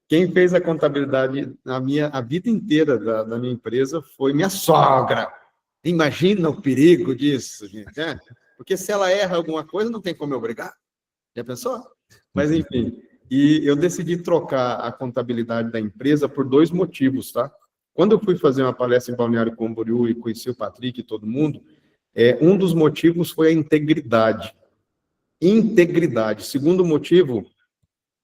Quem fez a contabilidade a vida inteira da minha empresa foi minha sogra. Imagina o perigo disso, gente, né? Porque se ela erra alguma coisa, não tem como eu brigar. Já pensou? Mas, enfim, e eu decidi trocar a contabilidade da empresa por 2 motivos, tá? Quando eu fui fazer uma palestra em Balneário Camboriú e conheci o Patrick e todo mundo, um dos motivos foi a integridade. Integridade. Segundo motivo,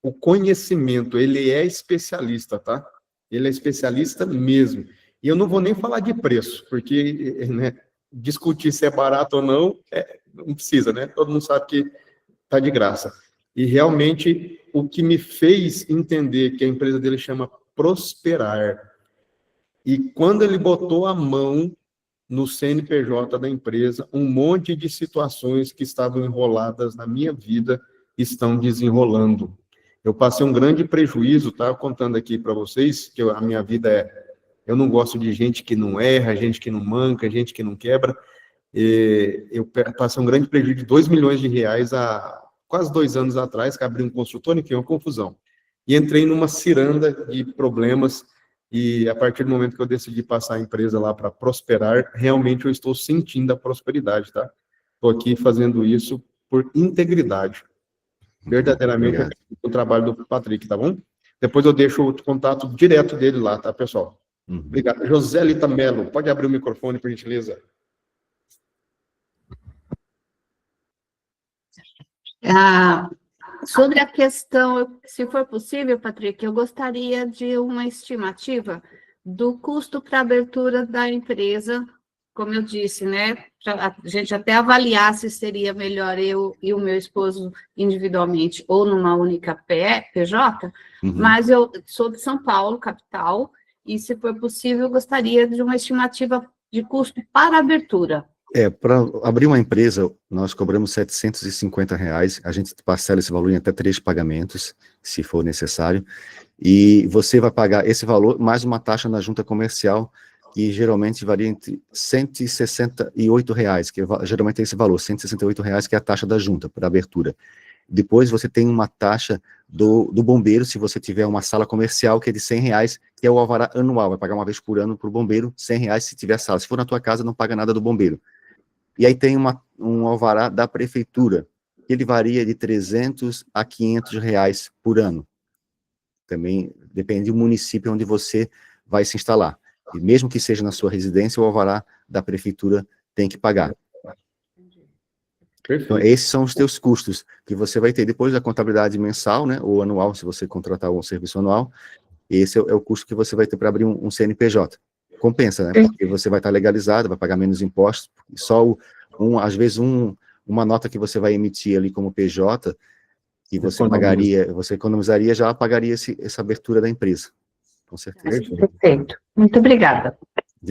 o conhecimento. Ele é especialista, tá? Ele é especialista mesmo. E eu não vou nem falar de preço, porque, né, discutir se é barato ou não, não precisa, né? Todo mundo sabe que tá de graça. E realmente o que me fez entender que a empresa dele chama Prosperar. E quando ele botou a mão no CNPJ da empresa, um monte de situações que estavam enroladas na minha vida estão desenrolando. Eu passei um grande prejuízo, tá? Contando aqui para vocês, que a minha vida eu não gosto de gente que não erra, gente que não manca, gente que não quebra. Eu passei um grande prejuízo de 2 milhões de reais há quase 2 anos atrás, que abri um consultório e foi uma confusão. E entrei numa ciranda de problemas, e a partir do momento que eu decidi passar a empresa lá para prosperar, realmente eu estou sentindo a prosperidade, tá? Estou aqui fazendo isso por integridade. Verdadeiramente, o trabalho do Patrick, tá bom? Depois eu deixo o contato direto dele lá, tá, pessoal? Obrigado. Joselita Mello, pode abrir o microfone, por gentileza? Sobre a questão, se for possível, Patrick, eu gostaria de uma estimativa do custo para abertura da empresa, como eu disse, né? Pra a gente até avaliar se seria melhor eu e o meu esposo individualmente ou numa única PJ, mas eu sou de São Paulo, capital, e se for possível, eu gostaria de uma estimativa de custo para abertura. Para abrir uma empresa, nós cobramos R$ 750, a gente parcela esse valor em até 3 pagamentos, se for necessário, e você vai pagar esse valor mais uma taxa na junta comercial, que geralmente varia entre R$ 168, que geralmente é esse valor, R$ 168, que é a taxa da junta, para abertura. Depois você tem uma taxa do bombeiro, se você tiver uma sala comercial, que é de R$ 100, que é o alvará anual, vai pagar uma vez por ano para o bombeiro, R$ 100 se tiver sala. Se for na tua casa, não paga nada do bombeiro. E aí tem um alvará da prefeitura, que ele varia de R$ 300 a R$ 500 por ano. Também depende do município onde você vai se instalar. E mesmo que seja na sua residência, o alvará da prefeitura tem que pagar. Então, esses são os teus custos que você vai ter. Depois da contabilidade mensal, né, ou anual, se você contratar um serviço anual, esse é o custo que você vai ter para abrir um CNPJ. Compensa, né, porque você vai estar legalizado, vai pagar menos impostos, só às vezes uma nota que você vai emitir ali como PJ, que você pagaria, você economizaria, já pagaria essa abertura da empresa. Com certeza. Perfeito. Muito obrigada.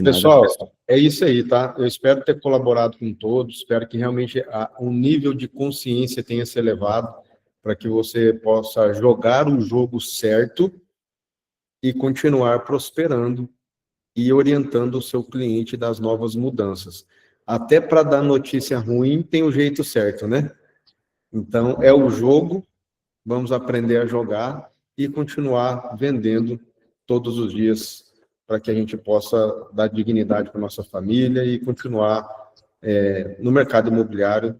Pessoal, é isso aí, tá? Eu espero ter colaborado com todos, espero que realmente o nível de consciência tenha se elevado para que você possa jogar o jogo certo e continuar prosperando e orientando o seu cliente das novas mudanças. Até para dar notícia ruim tem o jeito certo, né? Então, é o jogo, vamos aprender a jogar e continuar vendendo todos os dias para que a gente possa dar dignidade para a nossa família e continuar no mercado imobiliário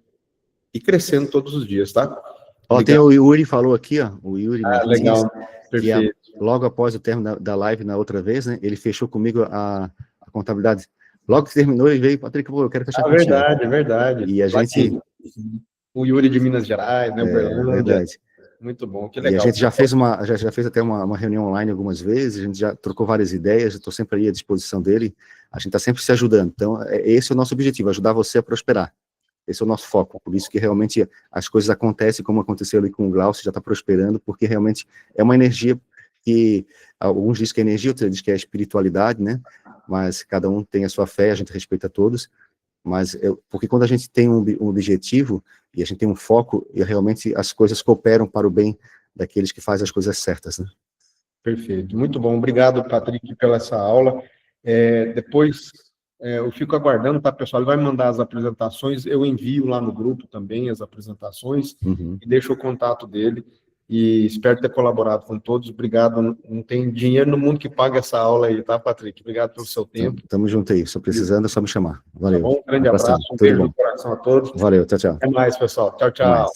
e crescendo todos os dias, tá? Ó, tem o Yuri falou aqui, ó, o Yuri Martins, legal, perfeito. Logo após o término da live, na outra vez, né, ele fechou comigo a contabilidade. Logo que terminou, ele veio, Patrick, eu quero fechar contigo. Verdade. E a gente... O Yuri de Minas Gerais, né? Verdade. Muito bom, que legal. E a gente já fez até uma reunião online algumas vezes, a gente já trocou várias ideias, eu estou sempre aí à disposição dele, a gente está sempre se ajudando. Então, esse é o nosso objetivo, ajudar você a prosperar. Esse é o nosso foco, por isso que realmente as coisas acontecem, como aconteceu ali com o Glaucio, já está prosperando, porque realmente é uma energia que, alguns dizem que é energia, outros dizem que é espiritualidade, né? Mas cada um tem a sua fé, a gente respeita todos, mas porque quando a gente tem um objetivo e a gente tem um foco, e realmente as coisas cooperam para o bem daqueles que fazem as coisas certas, né? Perfeito, muito bom. Obrigado, Patrick, pela essa aula. Depois, eu fico aguardando, tá, pessoal? Ele vai mandar as apresentações, eu envio lá no grupo também as apresentações, e deixo o contato dele, e espero ter colaborado com todos. Obrigado, não tem dinheiro no mundo que pague essa aula aí, tá, Patrick? Obrigado pelo seu tempo. Tamo junto aí, se precisando é só me chamar. Valeu. Tá bom? Um grande abraço, um beijo no coração a todos. Valeu, tchau. Até mais, pessoal. Tchau.